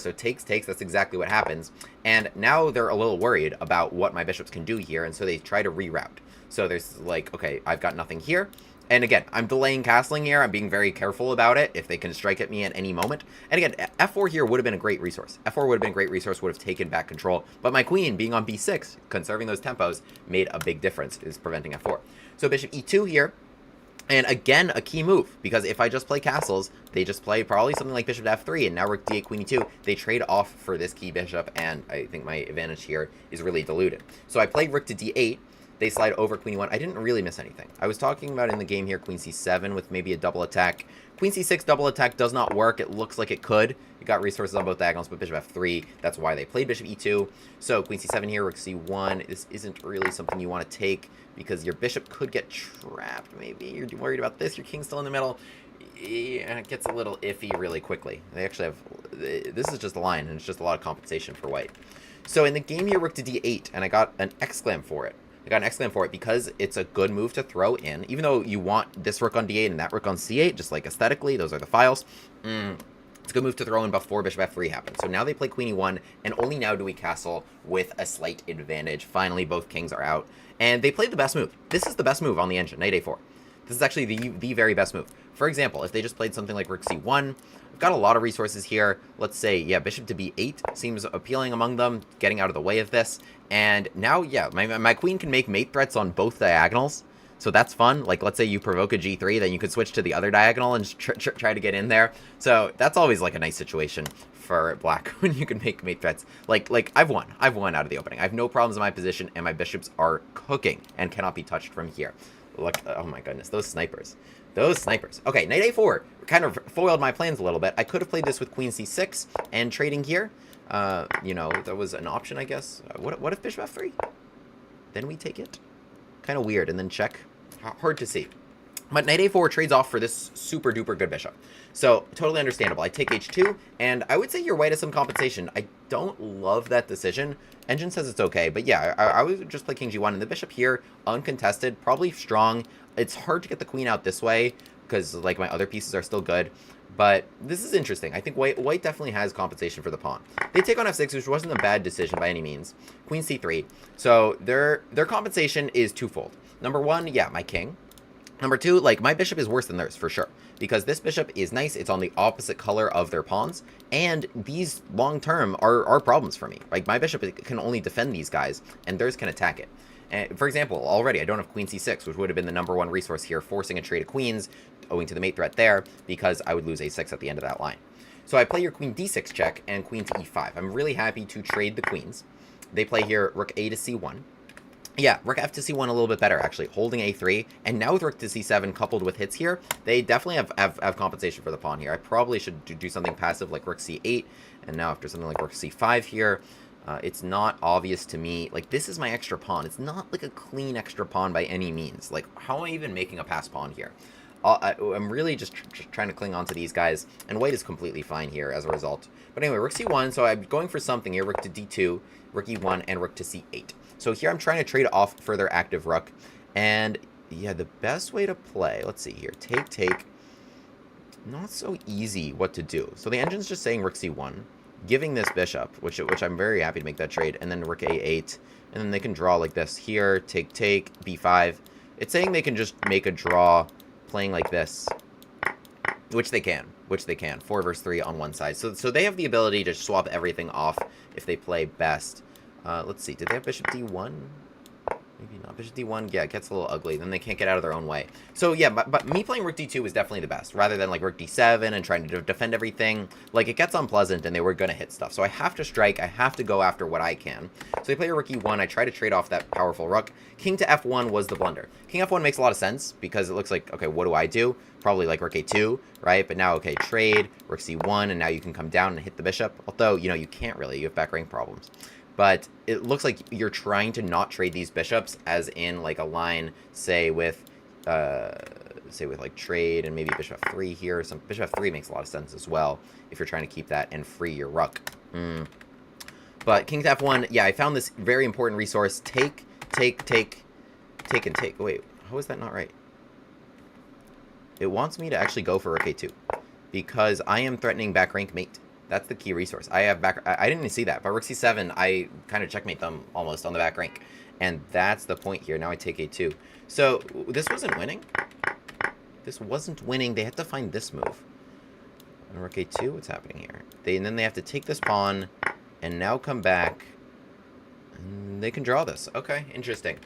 Speaker 1: So takes, that's exactly what happens. And now they're a little worried about what my bishops can do here, and so they try to reroute. So there's okay, I've got nothing here. And again, I'm delaying castling here. I'm being very careful about it if they can strike at me at any moment. And again, f4 here would have been a great resource. f4 would have been a great resource, would have taken back control. But my queen being on b6, conserving those tempos, made a big difference, is preventing f4. So bishop e2 here. And again, a key move, because if I just play castles, they just play probably something like bishop to f3, and now rook d8, queen e2. They trade off for this key bishop, and I think my advantage here is really diluted. So I play rook to d8. They slide over queen e1. I didn't really miss anything. I was talking about in the game here queen c7 with maybe a double attack. Queen c6 double attack does not work. It looks like it could. It got resources on both diagonals, but bishop f3. That's why they played bishop e2. So queen c7 here, rook c1. This isn't really something you want to take because your bishop could get trapped. Maybe you're worried about this. Your king's still in the middle. Yeah, it gets a little iffy really quickly. They actually have... This is just a line, and it's just a lot of compensation for white. So in the game here, rook to d8, and I got an exclam for it. I got an exclam for it because it's a good move to throw in. Even though you want this rook on d8 and that rook on c8, just like aesthetically, those are the files. It's a good move to throw in before bishop f3 happens. So now they play queen e1, and only now do we castle with a slight advantage. Finally, both kings are out. And they played the best move. This is the best move on the engine, knight a4. This is actually the very best move. For example, if they just played something like rook c1, I've got a lot of resources here. Let's say, yeah, bishop to b8 seems appealing among them, getting out of the way of this. And now, yeah, my queen can make mate threats on both diagonals. So that's fun. Like, let's say you provoke a g3, then you could switch to the other diagonal and try to get in there. So that's always, like, a nice situation for black when you can make mate threats. Like I've won out of the opening. I have no problems in my position, and my bishops are cooking and cannot be touched from here. Look, oh my goodness, those snipers. Those snipers. Okay, knight a4 kind of foiled my plans a little bit. I could have played this with queen c6 and trading here. You know, that was an option, I guess. What if bishop f3? Then we take it. Kind of weird, and then check. Hard to see. But knight a4 trades off for this super duper good bishop. So, totally understandable. I take h2, and I would say your white has some compensation. I don't love that decision. Engine says it's okay, but yeah, I would just play king g1, and the bishop here, uncontested, probably strong. It's hard to get the queen out this way, because, like, my other pieces are still good. But this is interesting. I think white definitely has compensation for the pawn. They take on f6, which wasn't a bad decision by any means. Queen c3. So, their compensation is twofold. Number one, yeah, my king. Number two, like, my bishop is worse than theirs, for sure. Because this bishop is nice, it's on the opposite color of their pawns, and these, long-term, are problems for me. Like, my bishop can only defend these guys, and theirs can attack it. And, for example, already, I don't have queen c6, which would have been the number one resource here, forcing a trade of queens, owing to the mate threat there, because I would lose a6 at the end of that line. So I play your queen d6 check, and queen to e5. I'm really happy to trade the queens. They play here rook a to c1. Yeah, rook f to c1 a little bit better, actually, holding a3, and now with rook to c7 coupled with hits here, they definitely have compensation for the pawn here. I probably should do something passive like rook c8, and now after something like rook c5 here, it's not obvious to me. Like, this is my extra pawn. It's not like a clean extra pawn by any means. Like, how am I even making a pass pawn here? I'm really just trying to cling on to these guys, and white is completely fine here as a result. But anyway, rook c1, so I'm going for something here, rook to d2, rook e1, and rook to c8. So here I'm trying to trade off further active rook, and yeah, the best way to play, let's see here, take, not so easy what to do. So the engine's just saying rook c1, giving this bishop, which I'm very happy to make that trade, and then rook a8, and then they can draw like this here, take, b5. It's saying they can just make a draw playing like this, which they can, 4 versus 3 on one side. So they have the ability to swap everything off if they play best. Let's see, did they have bishop d1? Maybe not. Bishop d1, yeah, it gets a little ugly. Then they can't get out of their own way. So, yeah, but me playing rook d2 is definitely the best, rather than, like, rook d7 and trying to defend everything. Like, it gets unpleasant, and they were going to hit stuff. So I have to strike. I have to go after what I can. So they play rook e1. I try to trade off that powerful rook. King to f1 was the blunder. King f1 makes a lot of sense, because it looks like, okay, what do I do? Probably, like, rook a2, right? But now, okay, trade, rook c1, and now you can come down and hit the bishop. Although, you know, you can't really. You have back rank problems. But it looks like you're trying to not trade these bishops, as in, like, a line, say with like trade and maybe bishop f3 here. Some bishop f3 makes a lot of sense as well if you're trying to keep that and free your rook. But king to f1, yeah, I found this very important resource. Take, and take. Wait, how is that not right? It wants me to actually go for rook a2 because I am threatening back rank mate. That's the key resource. I have back... I didn't even see that. But rook c7, I kind of checkmate them almost on the back rank. And that's the point here. Now I take a2. So, this wasn't winning. This wasn't winning. They had to find this move. And rook a2, what's happening here? And then they have to take this pawn and now come back. And they can draw this. Okay, interesting.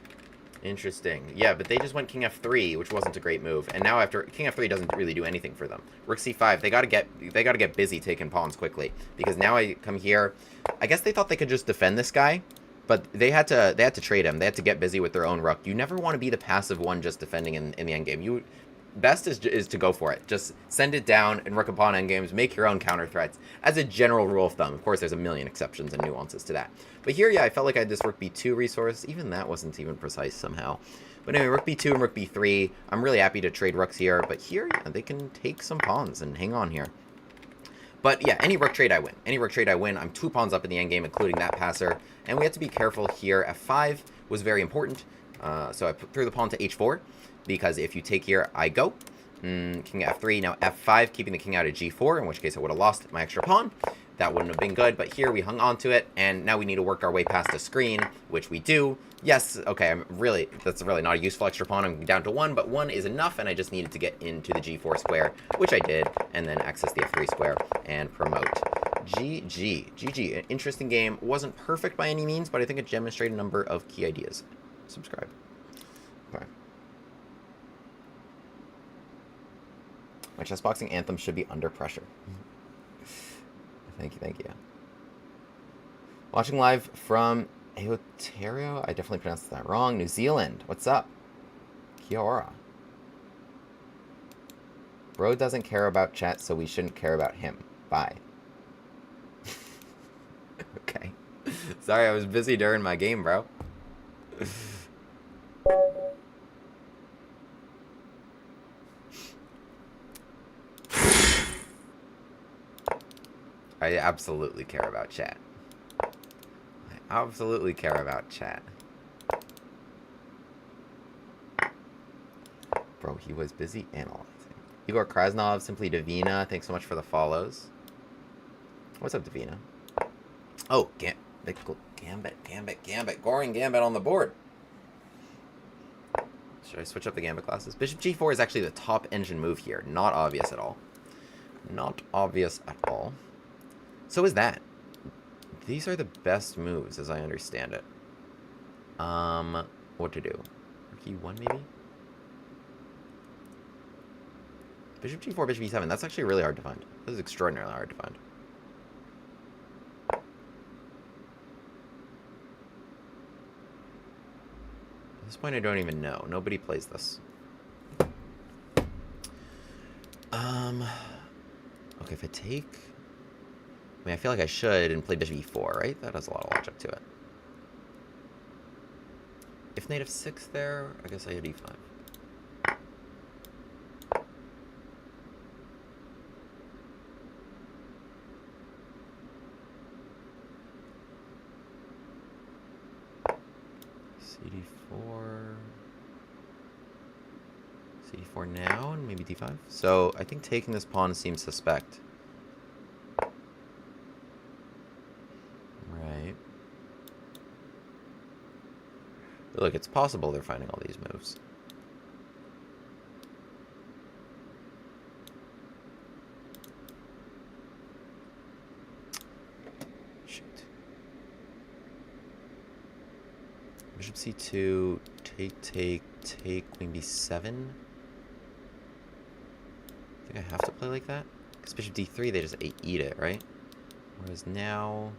Speaker 1: Interesting. Yeah, but they just went king f3, which wasn't a great move. And now after king f3 doesn't really do anything for them. Rook c5, they gotta get busy taking pawns quickly. Because now I come here. I guess they thought they could just defend this guy. But they had to trade him. They had to get busy with their own rook. You never want to be the passive one just defending in the endgame. Best is to go for it. Just send it down and rook upon endgames. Make your own counter threats. As a general rule of thumb. Of course, there's a million exceptions and nuances to that. But here, yeah, I felt like I had this rook b2 resource. Even that wasn't even precise somehow. But anyway, rook b2 and rook b3. I'm really happy to trade rooks here. But here, yeah, they can take some pawns and hang on here. But yeah, any rook trade I win. Any rook trade I win, I'm 2 pawns up in the endgame, including that passer. And we have to be careful here. F5 was very important. So I threw the pawn to h4. Because if you take here, I go. King at f3, now f5, keeping the king out of g4, in which case I would have lost my extra pawn. That wouldn't have been good, but here we hung on to it, and now we need to work our way past the screen, which we do. Yes, okay, that's really not a useful extra pawn. I'm down to 1, but 1 is enough, and I just needed to get into the g4 square, which I did, and then access the f3 square and promote. GG. An interesting game. Wasn't perfect by any means, but I think it demonstrated a number of key ideas. Subscribe. Okay. My chessboxing anthem should be Under Pressure. Thank you. Watching live from Aotearoa. I definitely pronounced that wrong. New Zealand. What's up? Kia ora. Bro doesn't care about chat, so we shouldn't care about him. Bye. Okay. Sorry, I was busy during my game, bro. I absolutely care about chat. I absolutely care about chat. Bro, he was busy analyzing. Igor Krasnov, Simply Davina, thanks so much for the follows. What's up, Davina? Oh, Gambit. Goring Gambit on the board. Should I switch up the Gambit classes? Bishop g4 is actually the top engine move here. Not obvious at all. Not obvious at all. So is that. These are the best moves, as I understand it. What to do? Rook e1, maybe? Bishop g4, bishop e7. That's actually really hard to find. This is extraordinarily hard to find. At this point, I don't even know. Nobody plays this. Okay, if I take... I mean, I feel like I should and play bishop e4, right? That has a lot of logic to it. If knight f6 there, I guess I hit e5. cd4... cd4 now, and maybe d5. So, I think taking this pawn seems suspect. Right. Look, it's possible they're finding all these moves. Shoot. Bishop c2, take, queen b7. I think I have to play like that. Because bishop d3, they just eat it, right? Whereas now...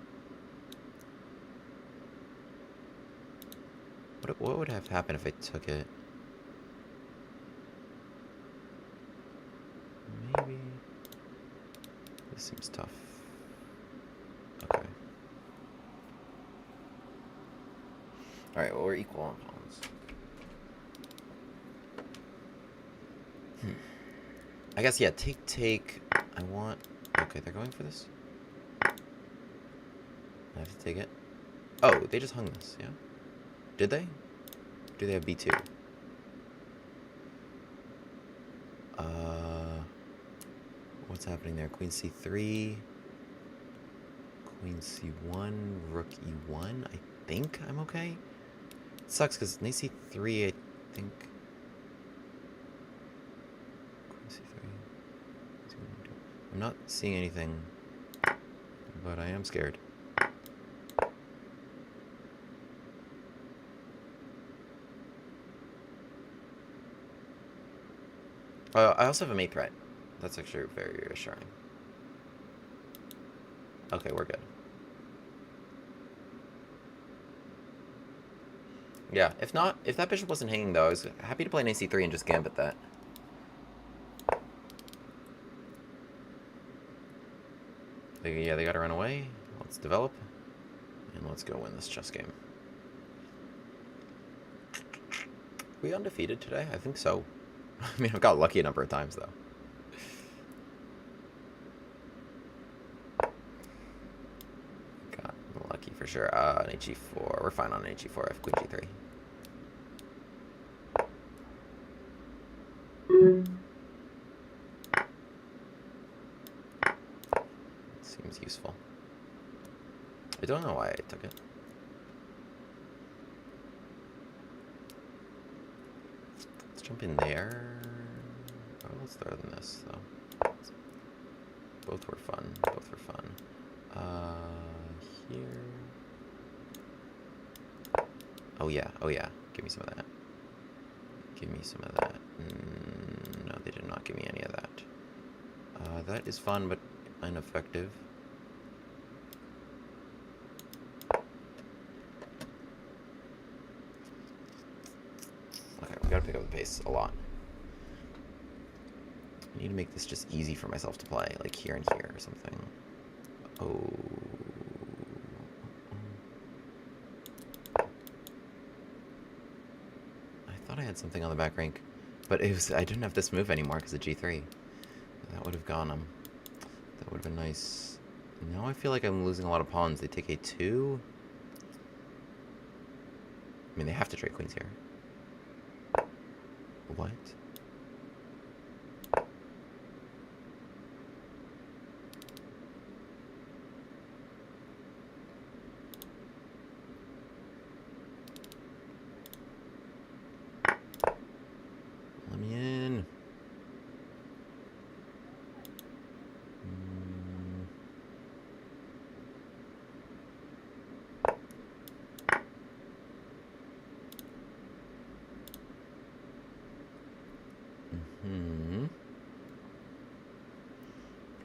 Speaker 1: What would have happened if I took it? Maybe... This seems tough. Okay. Alright, well, we're equal on pawns. I guess, yeah, take. I want... Okay, they're going for this? I have to take it? Oh, they just hung this, yeah? Did they? Do they have b2? What's happening there? Queen c3, queen c1, rook e1. I think I'm okay. It sucks because knight c3, I think. I'm not seeing anything, but I am scared. I also have a mate threat. That's actually very reassuring. Okay, we're good. Yeah, if not, if that bishop wasn't hanging though, I was happy to play an AC3 and just gambit that. Yeah, they gotta run away. Let's develop. And let's go win this chess game. Are we undefeated today? I think so. I mean, I've got lucky a number of times though. Got lucky for sure. An HE4. We're fine on an HE4. F Queen G3. Seems useful. I don't know why I took it. Let's jump in there. Oh, let's throw than this though. Both were fun. Both were fun. Here. Oh yeah. Oh yeah. Give me some of that. Give me some of that. No, they did not give me any of that. That is fun, but ineffective. Okay, we gotta pick up the pace a lot. I need to make this just easy for myself to play, like here and here or something. Oh. I thought I had something on the back rank, but it was I didn't have this move anymore because of G3. That would have gone that would have been nice. Now I feel like I'm losing a lot of pawns. They take A2. I mean, they have to trade queens here. What? Let me in.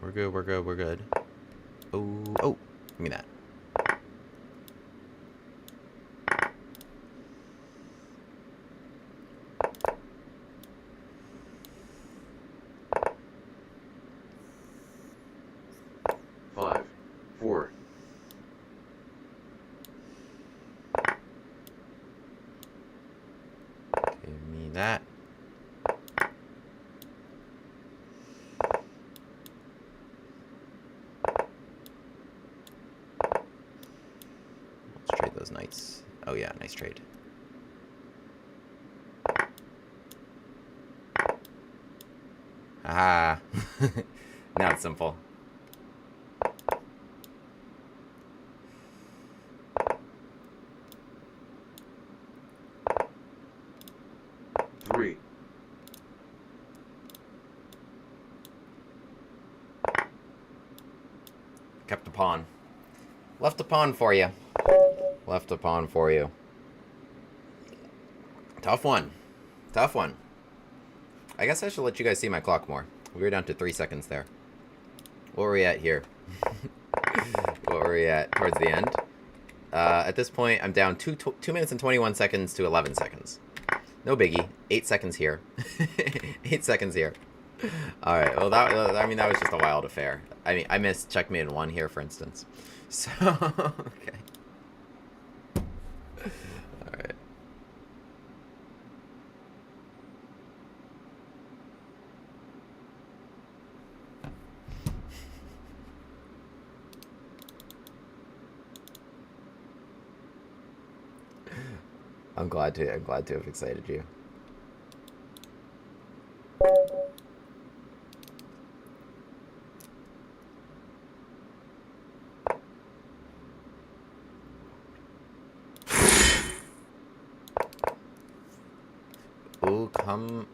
Speaker 1: We're good, we're good, we're good. Oh, give me that.
Speaker 2: Five, four.
Speaker 1: Give me that. Let's trade those knights. Oh yeah, nice trade. Ah. Now it's simple.
Speaker 2: Three.
Speaker 1: Kept a pawn. Left a pawn for you. Left a pawn for you. Tough one. Tough one. I guess I should let you guys see my clock more. We were down to 3 seconds there. What were we at here? What were we at towards the end? At this point, I'm down 2 minutes and 21 seconds to 11 seconds. No biggie. 8 seconds here. 8 seconds here. All right. Well, I mean, that was just a wild affair. I mean, I missed checkmate in 1 here, for instance. So, okay. All right. I'm glad to have excited you. Ooh, come.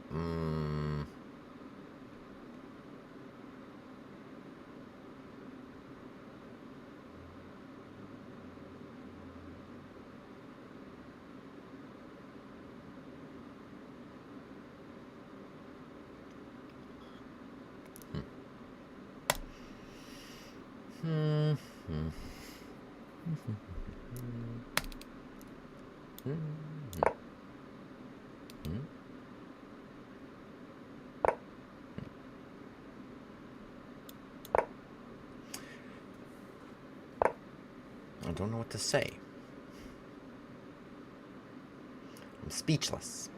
Speaker 1: I don't know what to say. I'm speechless.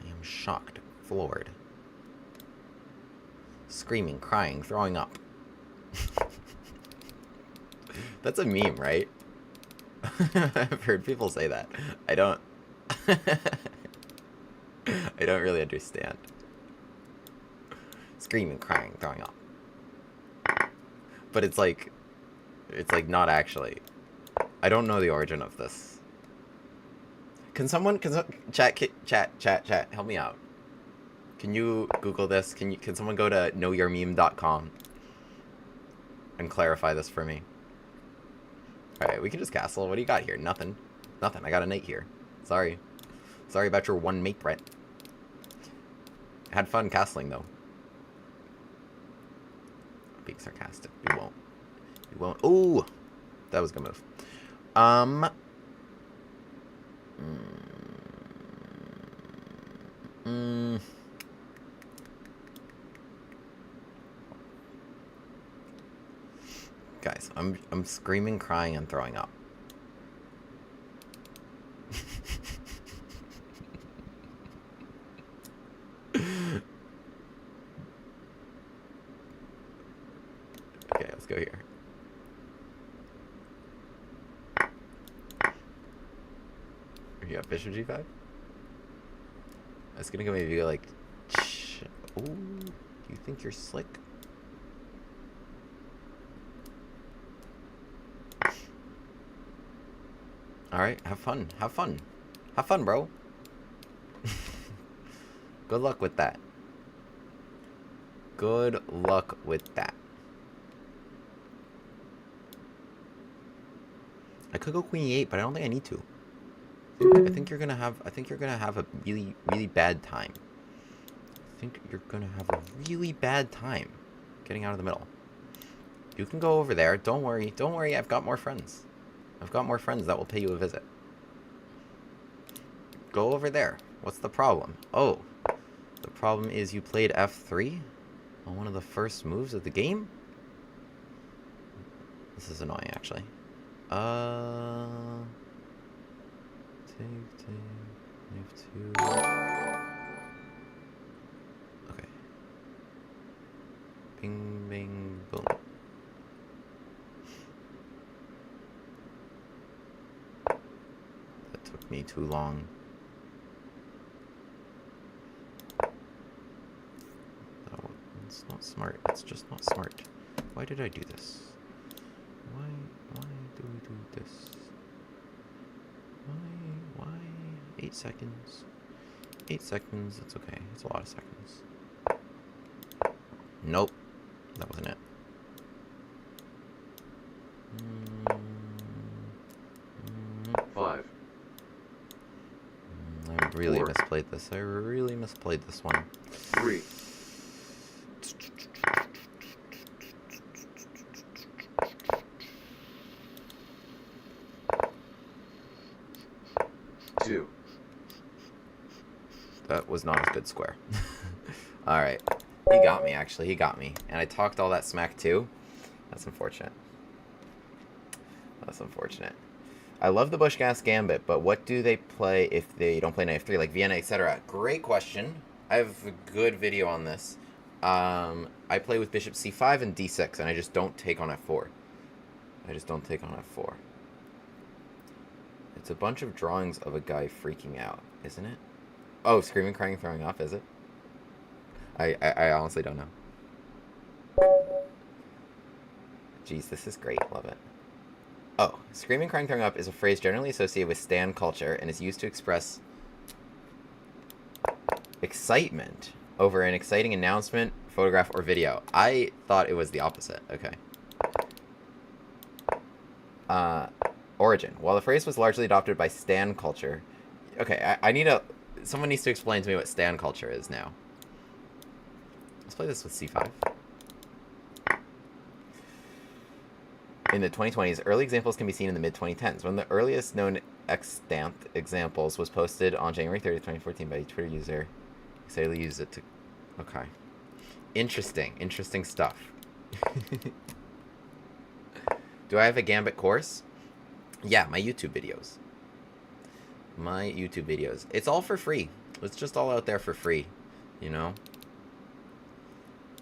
Speaker 1: I am shocked, floored. Screaming, crying, throwing up. That's a meme, right? I've heard people say that. I don't... I don't really understand. Screaming, crying, throwing up. But it's like not actually. I don't know the origin of this. Can someone chat, help me out. Can you Google this? Can someone go to knowyourmeme.com and clarify this for me? Alright, we can just castle. What do you got here? Nothing. Nothing. I got a knight here. Sorry. Sorry about your one mate threat. Had fun castling though. Being sarcastic. You won't. You won't. Ooh! That was a good move. Guys, I'm screaming, crying, and throwing up. Okay, let's go here. You got bishop g5? I was gonna go maybe like... Ooh, you think you're slick? Alright, have fun. Have fun. Have fun, bro. Good luck with that. Good luck with that. I could go queen e8, but I don't think I need to. I think you're gonna have a really, really bad time. I think you're gonna have a really bad time getting out of the middle. You can go over there. Don't worry. Don't worry. I've got more friends. I've got more friends that will pay you a visit. Go over there. What's the problem? Oh, the problem is you played f3 on one of the first moves of the game? This is annoying, actually. Take, move 2. Okay. Bing, bing, boom. That took me too long. Oh, it's not smart. It's just not smart. Why did I do this? Why do we do this? Why? 8 seconds. 8 seconds, it's okay. It's a lot of seconds. Nope. That wasn't it.
Speaker 2: Five.
Speaker 1: I really
Speaker 2: 4.
Speaker 1: misplayed this. I really misplayed this one.
Speaker 2: 3. 2.
Speaker 1: That was not a good square. Alright. He got me, actually. He got me. And I talked all that smack, too. That's unfortunate. That's unfortunate. I love the Bushgas Gambit, but what do they play if they don't play knight f3, like Vienna, etc.? Great question. I have a good video on this. I play with bishop c5 and d6, and I just don't take on f4. I just don't take on f4. It's a bunch of drawings of a guy freaking out, isn't it? Oh, screaming, crying, throwing up, is it? I honestly don't know. Jeez, this is great. Love it. Oh, screaming, crying, throwing up is a phrase generally associated with stan culture and is used to express excitement over an exciting announcement, photograph, or video. I thought it was the opposite. Okay. Origin. While the phrase was largely adopted by stan culture... Okay, I need a... Someone needs to explain to me what stan culture is now. Let's play this with c5. In the 2020s, early examples can be seen in the mid-2010s. One of the earliest known extant examples was posted on January 30th, 2014 by a Twitter user. Excitedly used it to... Okay. Interesting stuff. Do I have a Gambit course? Yeah, my YouTube videos. It's all for free. It's just all out there for free, you know?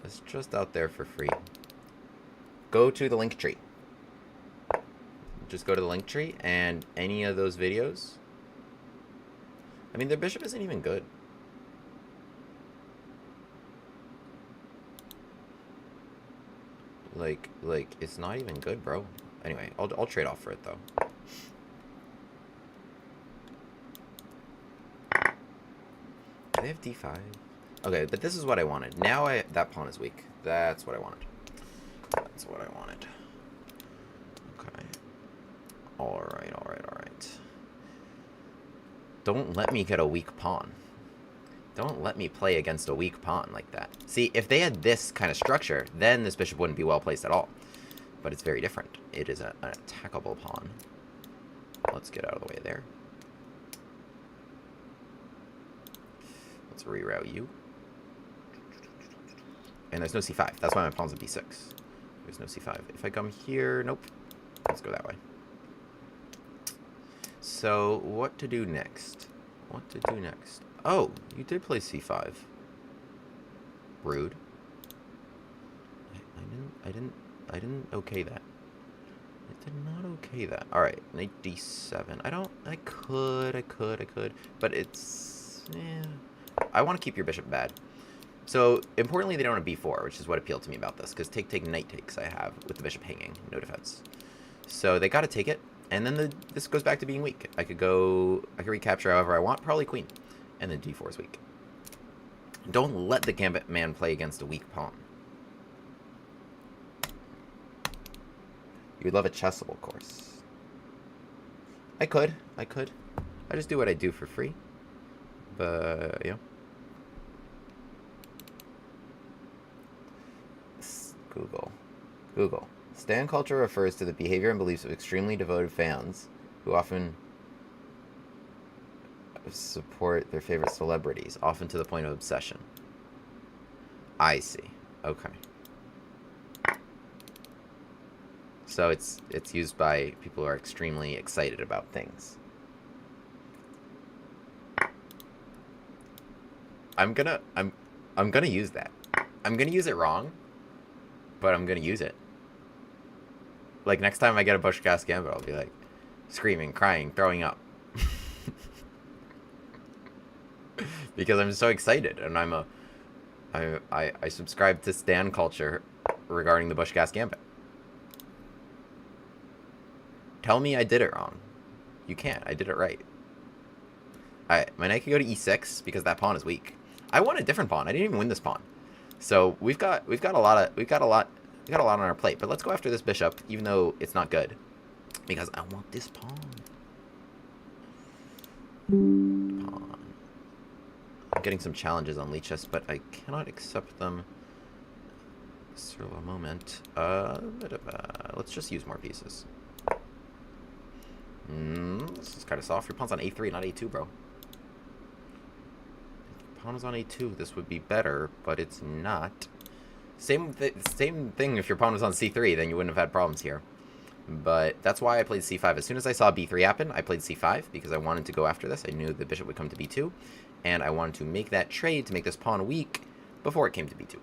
Speaker 1: It's just out there for free. Go to the link tree. Just go to the link tree and any of those videos. I mean, their bishop isn't even good. Like, it's not even good, bro. Anyway, I'll trade off for it, though. Do they have d5? Okay, but this is what I wanted. Now that pawn is weak. That's what I wanted. That's what I wanted. Okay. Alright. Don't let me get a weak pawn. Don't let me play against a weak pawn like that. See, if they had this kind of structure, then this bishop wouldn't be well placed at all. But it's very different. It is an attackable pawn. Let's get out of the way there. Let's reroute you. And there's no c5. That's why my pawn's at b6. There's no c5. If I come here, nope. Let's go that way. So, what to do next? Oh, you did play c5. Rude. I didn't okay that. I did not okay that. Alright, knight d7. I could. But it's... I want to keep your bishop bad. So, importantly, they don't have b4, which is what appealed to me about this. Because take, knight takes I have with the bishop hanging. No defense. So, they got to take it. And then this goes back to being weak. I could recapture however I want. Probably queen. And then d4 is weak. Don't let the Gambit man play against a weak pawn. You'd love a chessable course. I could. I just do what I do for free. But, yeah. Google. Stan culture refers to the behavior and beliefs of extremely devoted fans who often support their favorite celebrities, often to the point of obsession. I see. Okay. So it's used by people who are extremely excited about things. I'm gonna use that. I'm gonna use it wrong, but I'm gonna use it. Like, next time I get a Bushcast Gambit, I'll be like, screaming, crying, throwing up. Because I'm so excited, and I subscribe to Stan culture regarding the Bushcast Gambit. Tell me I did it wrong. You can't. I did it right. Alright, my knight can go to e6 because that pawn is weak. I want a different pawn. I didn't even win this pawn. So we've got a lot on our plate, but let's go after this bishop, even though it's not good. Because I want this pawn. I'm getting some challenges on Lichess, but I cannot accept them for a moment. Let's just use more pieces. This is kind of soft. Your pawn's on a3, not a2, bro. If your pawn was on a2, this would be better, but it's not. Same thing if your pawn was on c3, then you wouldn't have had problems here. But that's why I played c5. As soon as I saw b3 happen, I played c5 because I wanted to go after this. I knew the bishop would come to b2, and I wanted to make that trade to make this pawn weak before it came to b2.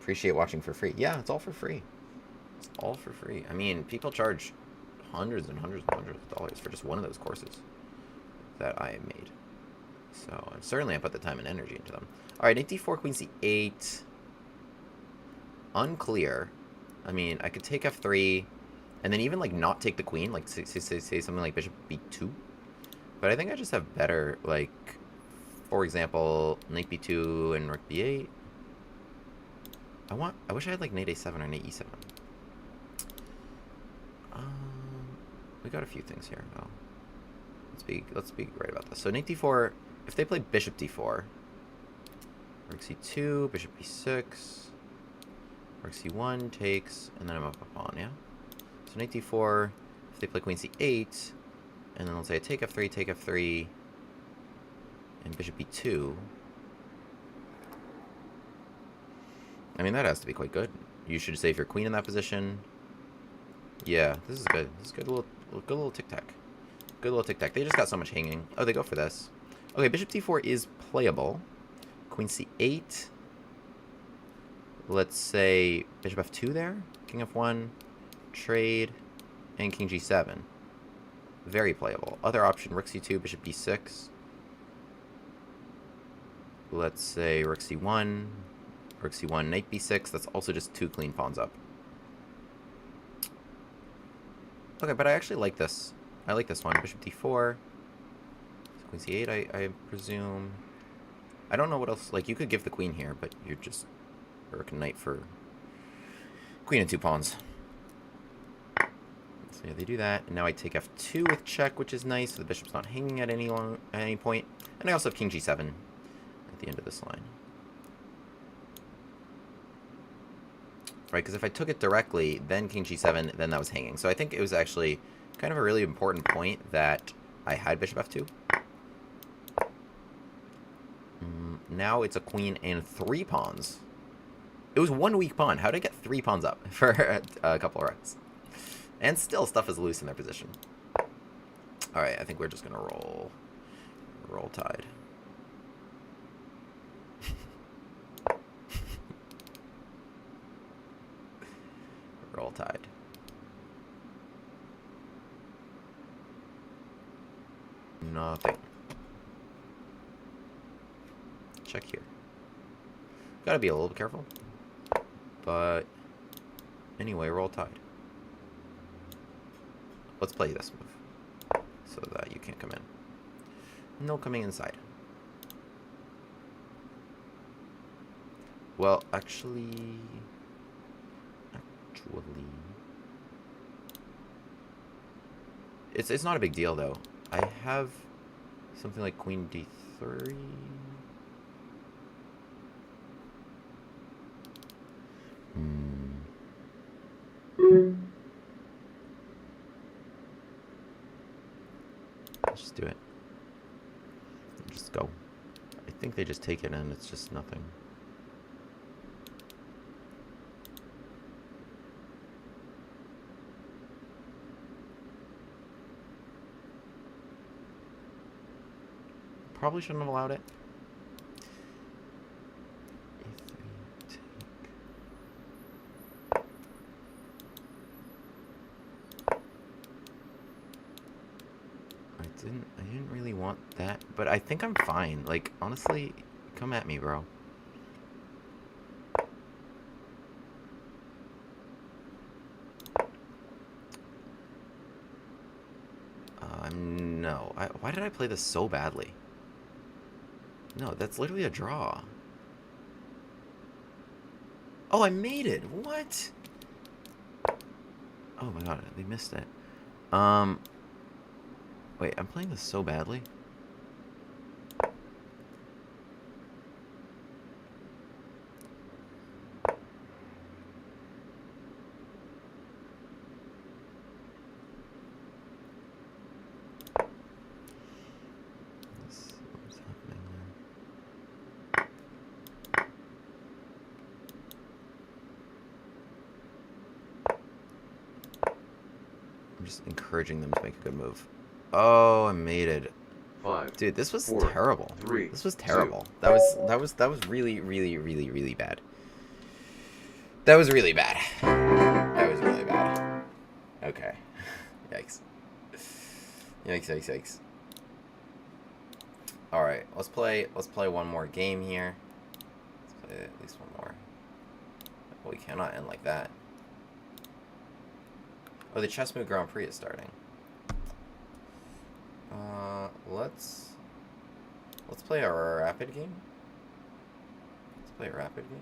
Speaker 1: Appreciate watching for free. Yeah, it's all for free. It's all for free. I mean, people charge hundreds and hundreds and hundreds of dollars for just one of those courses that I made. So, certainly I put the time and energy into them. Alright, knight d4, queen c8. Unclear. I mean, I could take f3, and then even, like, not take the queen, like, say something like bishop b2. But I think I just have better, like, for example, knight b2 and rook b8. I wish I had, like, knight a7 or knight e7. We got a few things here. Oh. Let's be right about this. So knight d4, if they play bishop d4, Rook c2, bishop b6. Rook c1 takes, and then I'm up a pawn, yeah? So knight d4, if they play queen c8, and then let's say I take f3, and bishop b2. I mean, that has to be quite good. You should save your queen in that position. Yeah, this is good. This is good little tic-tac. Good little tic-tac. They just got so much hanging. Oh, they go for this. Okay, bishop d4 is playable. Queen c8. Let's say bishop f2 there. King f1. Trade. And king g7. Very playable. Other option, rook c2, bishop b6. Let's say rook c1. Rook c1, knight b6. That's also just 2 clean pawns up. Okay, but I actually like this. I like this one. Bishop d4. Queen c8, I presume. I don't know what else. Like, you could give the queen here, but you're just rook and knight for queen and 2 pawns. So yeah, they do that. And now I take f2 with check, which is nice. So the bishop's not hanging at any point. And I also have king g7 at the end of this line. Right, because if I took it directly, then king g7, then that was hanging. So I think it was actually kind of a really important point that I had bishop f2. Now it's a queen and 3 pawns. It was 1 weak pawn. How did I get 3 pawns up for a couple of runs? And still stuff is loose in their position. Alright, I think we're just going to roll tide. Roll tide. Nothing. Check here. Gotta be a little bit careful. But anyway, roll tide. Let's play this move so that you can't come in. No coming inside. Well, actually, it's not a big deal though. I have something like queen d3. Let's just do it. Just go. I think they just take it and it's just nothing. Probably shouldn't have allowed it. I didn't really want that, but I think I'm fine. Like, honestly, come at me, bro. No. Why did I play this so badly? No, that's literally a draw. Oh, I made it! What? Oh my god, they missed it. Wait, I'm playing this so badly. What's happening there? I'm just encouraging them to make a good move. Oh, I made it.
Speaker 2: 5.
Speaker 1: Dude, this was
Speaker 2: 4,
Speaker 1: terrible.
Speaker 2: 3.
Speaker 1: This was terrible.
Speaker 2: 2.
Speaker 1: That was really, really, really, really bad. That was really bad. That was really bad. Okay. Yikes. Yikes, yikes, yikes. Alright, let's play one more game here. Let's play at least one more. Well, we cannot end like that. Oh, the Chess Move Grand Prix is starting. Let's play a rapid game. Let's play a rapid game.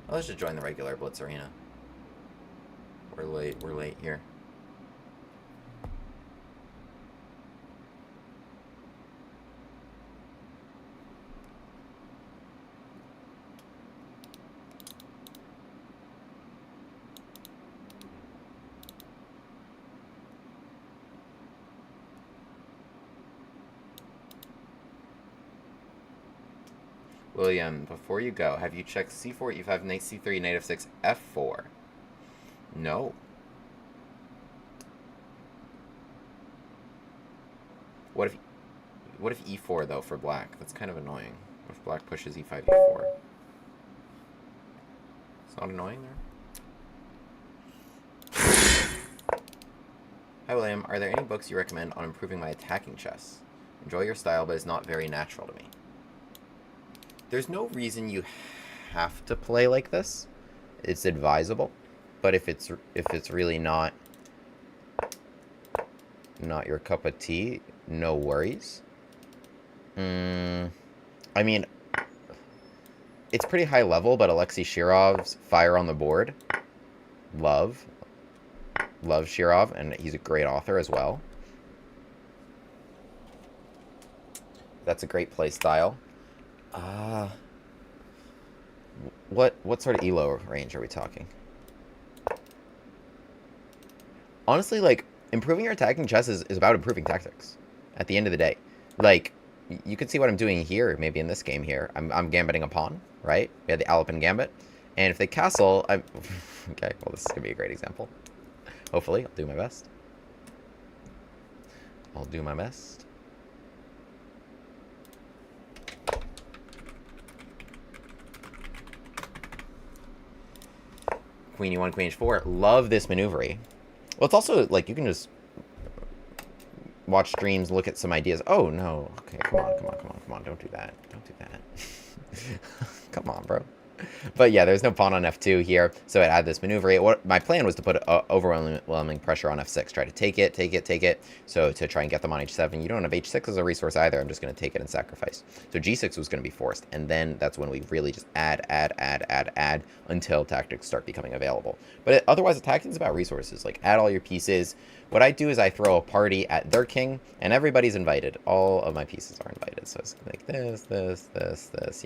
Speaker 1: Oh, let's just join the regular Blitz arena. We're late here. William, before you go, have you checked c4, e5, knight c3, knight f6, f4? No. What if e4 though for black? That's kind of annoying. What if black pushes e5, e4? It's not annoying there. Hi William, are there any books you recommend on improving my attacking chess? Enjoy your style, but it's not very natural to me. There's no reason you have to play like this. It's advisable, but if it's really not your cup of tea, no worries. I mean, it's pretty high level, but Alexei Shirov's Fire on the Board, love Shirov, and he's a great author as well. That's a great play style. What sort of elo range are we talking? Honestly, like, improving your attacking chess is about improving tactics at the end of the day. Like, you can see what I'm doing here, maybe in this game here. I'm gambiting a pawn, right? We have the Alapin Gambit. And if they castle, I'm... Okay, well, this is going to be a great example. Hopefully, I'll do my best. I'll do my best. Queen e1, queen h4. Love this maneuver. Well, it's also, like, you can just watch streams, look at some ideas. Oh, no. Okay, come on. Don't do that. Don't do that. Come on, bro. But yeah, there's no pawn on f2 here, so it had this maneuver. What my plan was to put overwhelming pressure on f6, try to take it. So to try and get them on h7, you don't have h6 as a resource either. I'm just going to take it and sacrifice. So g6 was going to be forced, and then that's when we really just add until tactics start becoming available. But otherwise, attacking is about resources. Like, add all your pieces. What I do is I throw a party at their king, and everybody's invited. All of my pieces are invited. So it's like this,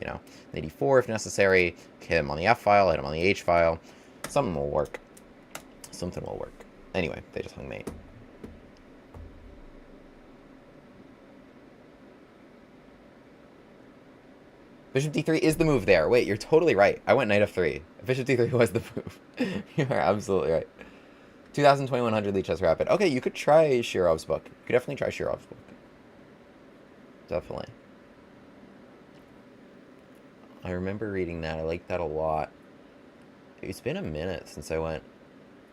Speaker 1: you know. Knight e4 if necessary. Hit him on the F file, hit him on the H file. Something will work. Something will work. Anyway, they just hung mate. Bishop d3 is the move there. Wait, you're totally right. I went knight f3. Bishop d3 was the move. You are absolutely right. 2021 Lead Chess Rapid. Okay, you could try Shirov's book. You could definitely try Shirov's book. Definitely. I remember reading that. I liked that a lot. It's been a minute since I went.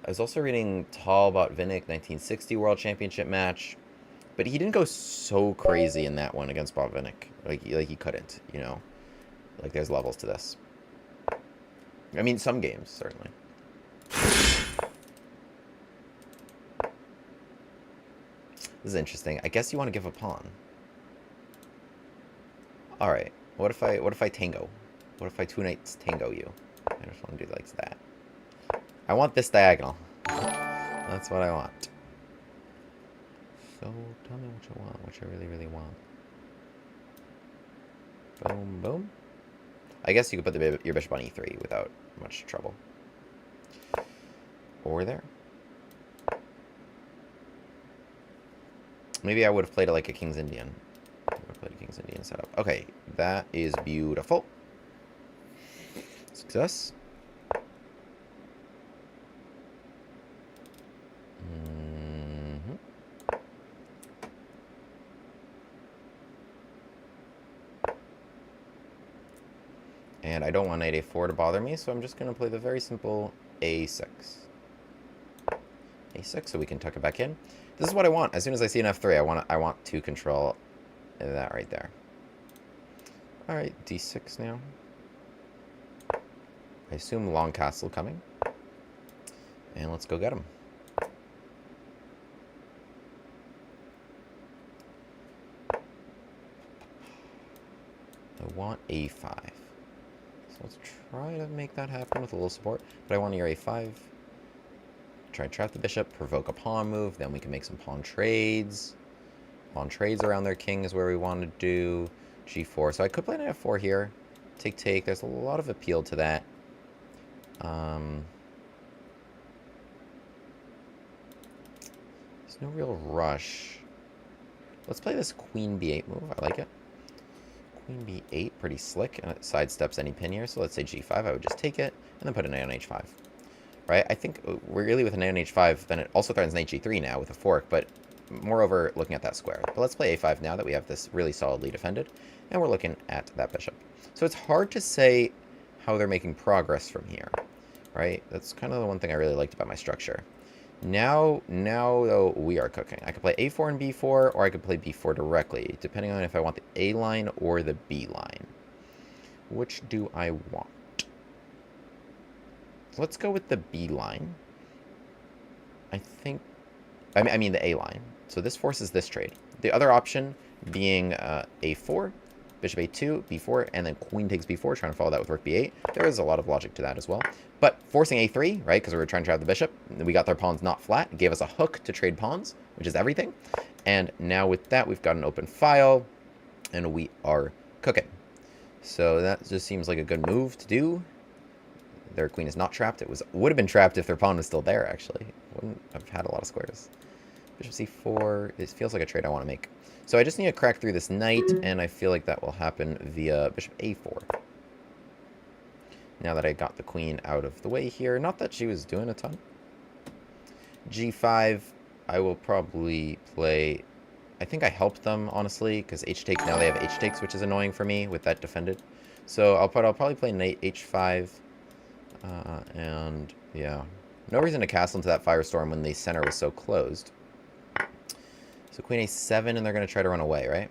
Speaker 1: I was also reading Tal Botvinnik 1960 World Championship match, but he didn't go so crazy in that one against Botvinnik. Like he couldn't, you know. Like, there's levels to this. I mean, some games, certainly. This is interesting. I guess you want to give a pawn. All right. What if I tango? What if I two knights tango you? I just want to do like that. I want this diagonal. That's what I want. So tell me what you want, what you really want. Boom, boom. I guess you could put your bishop on e3 without much trouble. Or there. Maybe I would have played it like a King's Indian. I would have played a King's Indian setup. Okay, that is beautiful. Success. And I don't want knight a4 to bother me, so I'm just going to play the very simple a6. a6, so we can tuck it back in. This is what I want. As soon as I see an f3, I want to control that right there. All right, d6 now. I assume long castle coming. And let's go get him. I want a5. So let's try to make that happen with a little support. But I want your a5. Try to trap the bishop, provoke a pawn move, then we can make some pawn trades. Pawn trades around their king is where we want to do. g4. So I could play knight f4 here. Take. There's a lot of appeal to that. There's no real rush. Let's play this queen b8 move. I like it. Queen b8, pretty slick, and it sidesteps any pin here. So let's say g5, I would just take it, and then put a knight on h5. Right? I think we're really with a knight on h5, then it also threatens knight g3 now with a fork, but moreover, looking at that square. But let's play a5 now that we have this really solidly defended, and we're looking at that bishop. So it's hard to say how they're making progress from here, right? That's kind of the one thing I really liked about my structure. Now though, we are cooking. I could play a4 and b4, or I could play b4 directly, depending on if I want the a line or the b line. Which do I want? So let's go with the b line. I mean the a line. So this forces this trade. The other option being a4, bishop a2, b4, and then queen takes b4, trying to follow that with rook b8. There is a lot of logic to that as well. But forcing a3, right, because we were trying to trap the bishop, we got their pawns not flat. It gave us a hook to trade pawns, which is everything. And now with that, we've got an open file, and we are cooking. So that just seems like a good move to do. Their queen is not trapped. Would have been trapped if their pawn was still there, actually. Wouldn't have had a lot of squares. Bishop c4. It feels like a trade I want to make. So I just need to crack through this knight, and I feel like that will happen via bishop a4. Now that I got the queen out of the way here. Not that she was doing a ton. g5, I will probably play... I think I helped them, honestly, because h takes, now they have h takes, which is annoying for me with that defended. So I'll probably play knight h5, and yeah. No reason to castle into that firestorm when the center was so closed. So queen a7, and they're going to try to run away, right?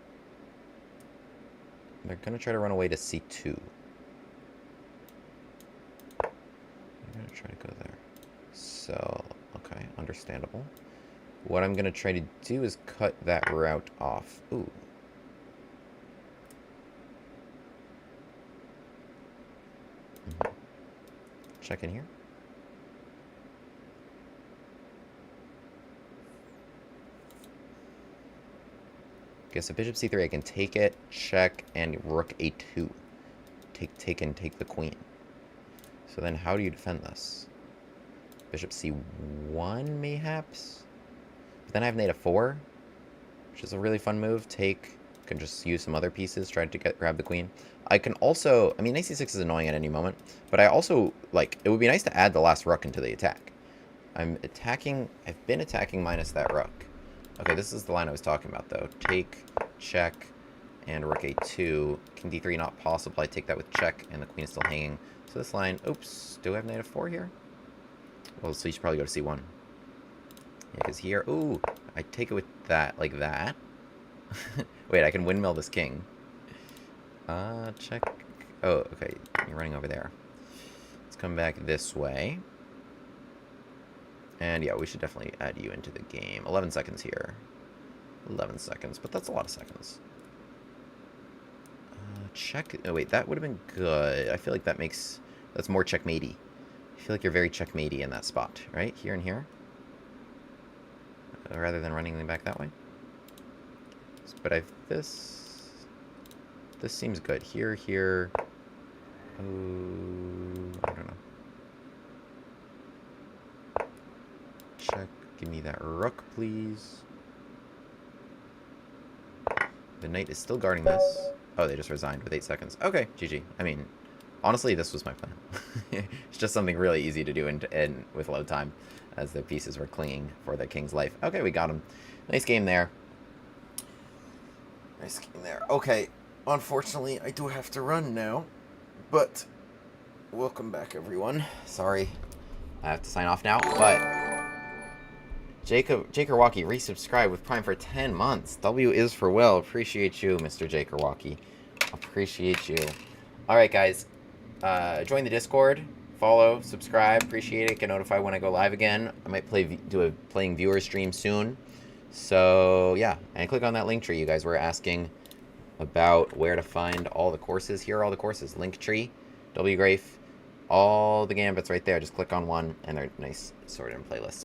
Speaker 1: They're going to try to run away to c2. I'm going to try to go there. So, okay, understandable. What I'm going to try to do is cut that route off. Ooh. Check in here. Okay, so bishop c3, I can take it, check, and rook a2. Take the queen. So then how do you defend this? Bishop c1, mayhaps? But then I have knight f4, which is a really fun move. Can just use some other pieces, try to grab the queen. I can also, I mean, knight c6 is annoying at any moment, but I also, like, it would be nice to add the last rook into the attack. I've been attacking minus that rook. Okay, this is the line I was talking about, though. Take, check, and rook a2. King d3 not possible. I take that with check, and the queen is still hanging. So this line, oops, do I have knight f4 here? Well, so you should probably go to c1. Yeah, because here, ooh, I take it with that, like that. Wait, I can windmill this king. Check. Oh, okay, you're running over there. Let's come back this way. And yeah, we should definitely add you into the game. 11 seconds here. 11 seconds, but that's a lot of seconds. Check. Oh, wait, that would have been good. I feel like that's more checkmatey. I feel like you're very checkmatey in that spot, right? Here and here. Rather than running them back that way. But this seems good. Here. Oh, I don't know. Check. Give me that rook, please. The knight is still guarding this. Oh, they just resigned with 8 seconds. Okay, GG. I mean, honestly, this was my plan. It's just something really easy to do in with low time, as the pieces were clinging for the king's life. Okay, we got him. Nice game there. Nice game there. Okay, unfortunately, I do have to run now, but welcome back, everyone. Sorry, I have to sign off now, but Jake Karwaki resubscribed with Prime for 10 months. W is for well. Appreciate you, Mr. Jake Karwaki. Appreciate you. Alright, guys. Join the Discord. Follow. Subscribe. Appreciate it. Get notified when I go live again. I might do a playing viewer stream soon. So, yeah. And click on that link tree. You guys were asking about where to find all the courses. Here are all the courses. Linktree, W Grafe, all the Gambits right there. Just click on one, and they're nice sorted in playlists.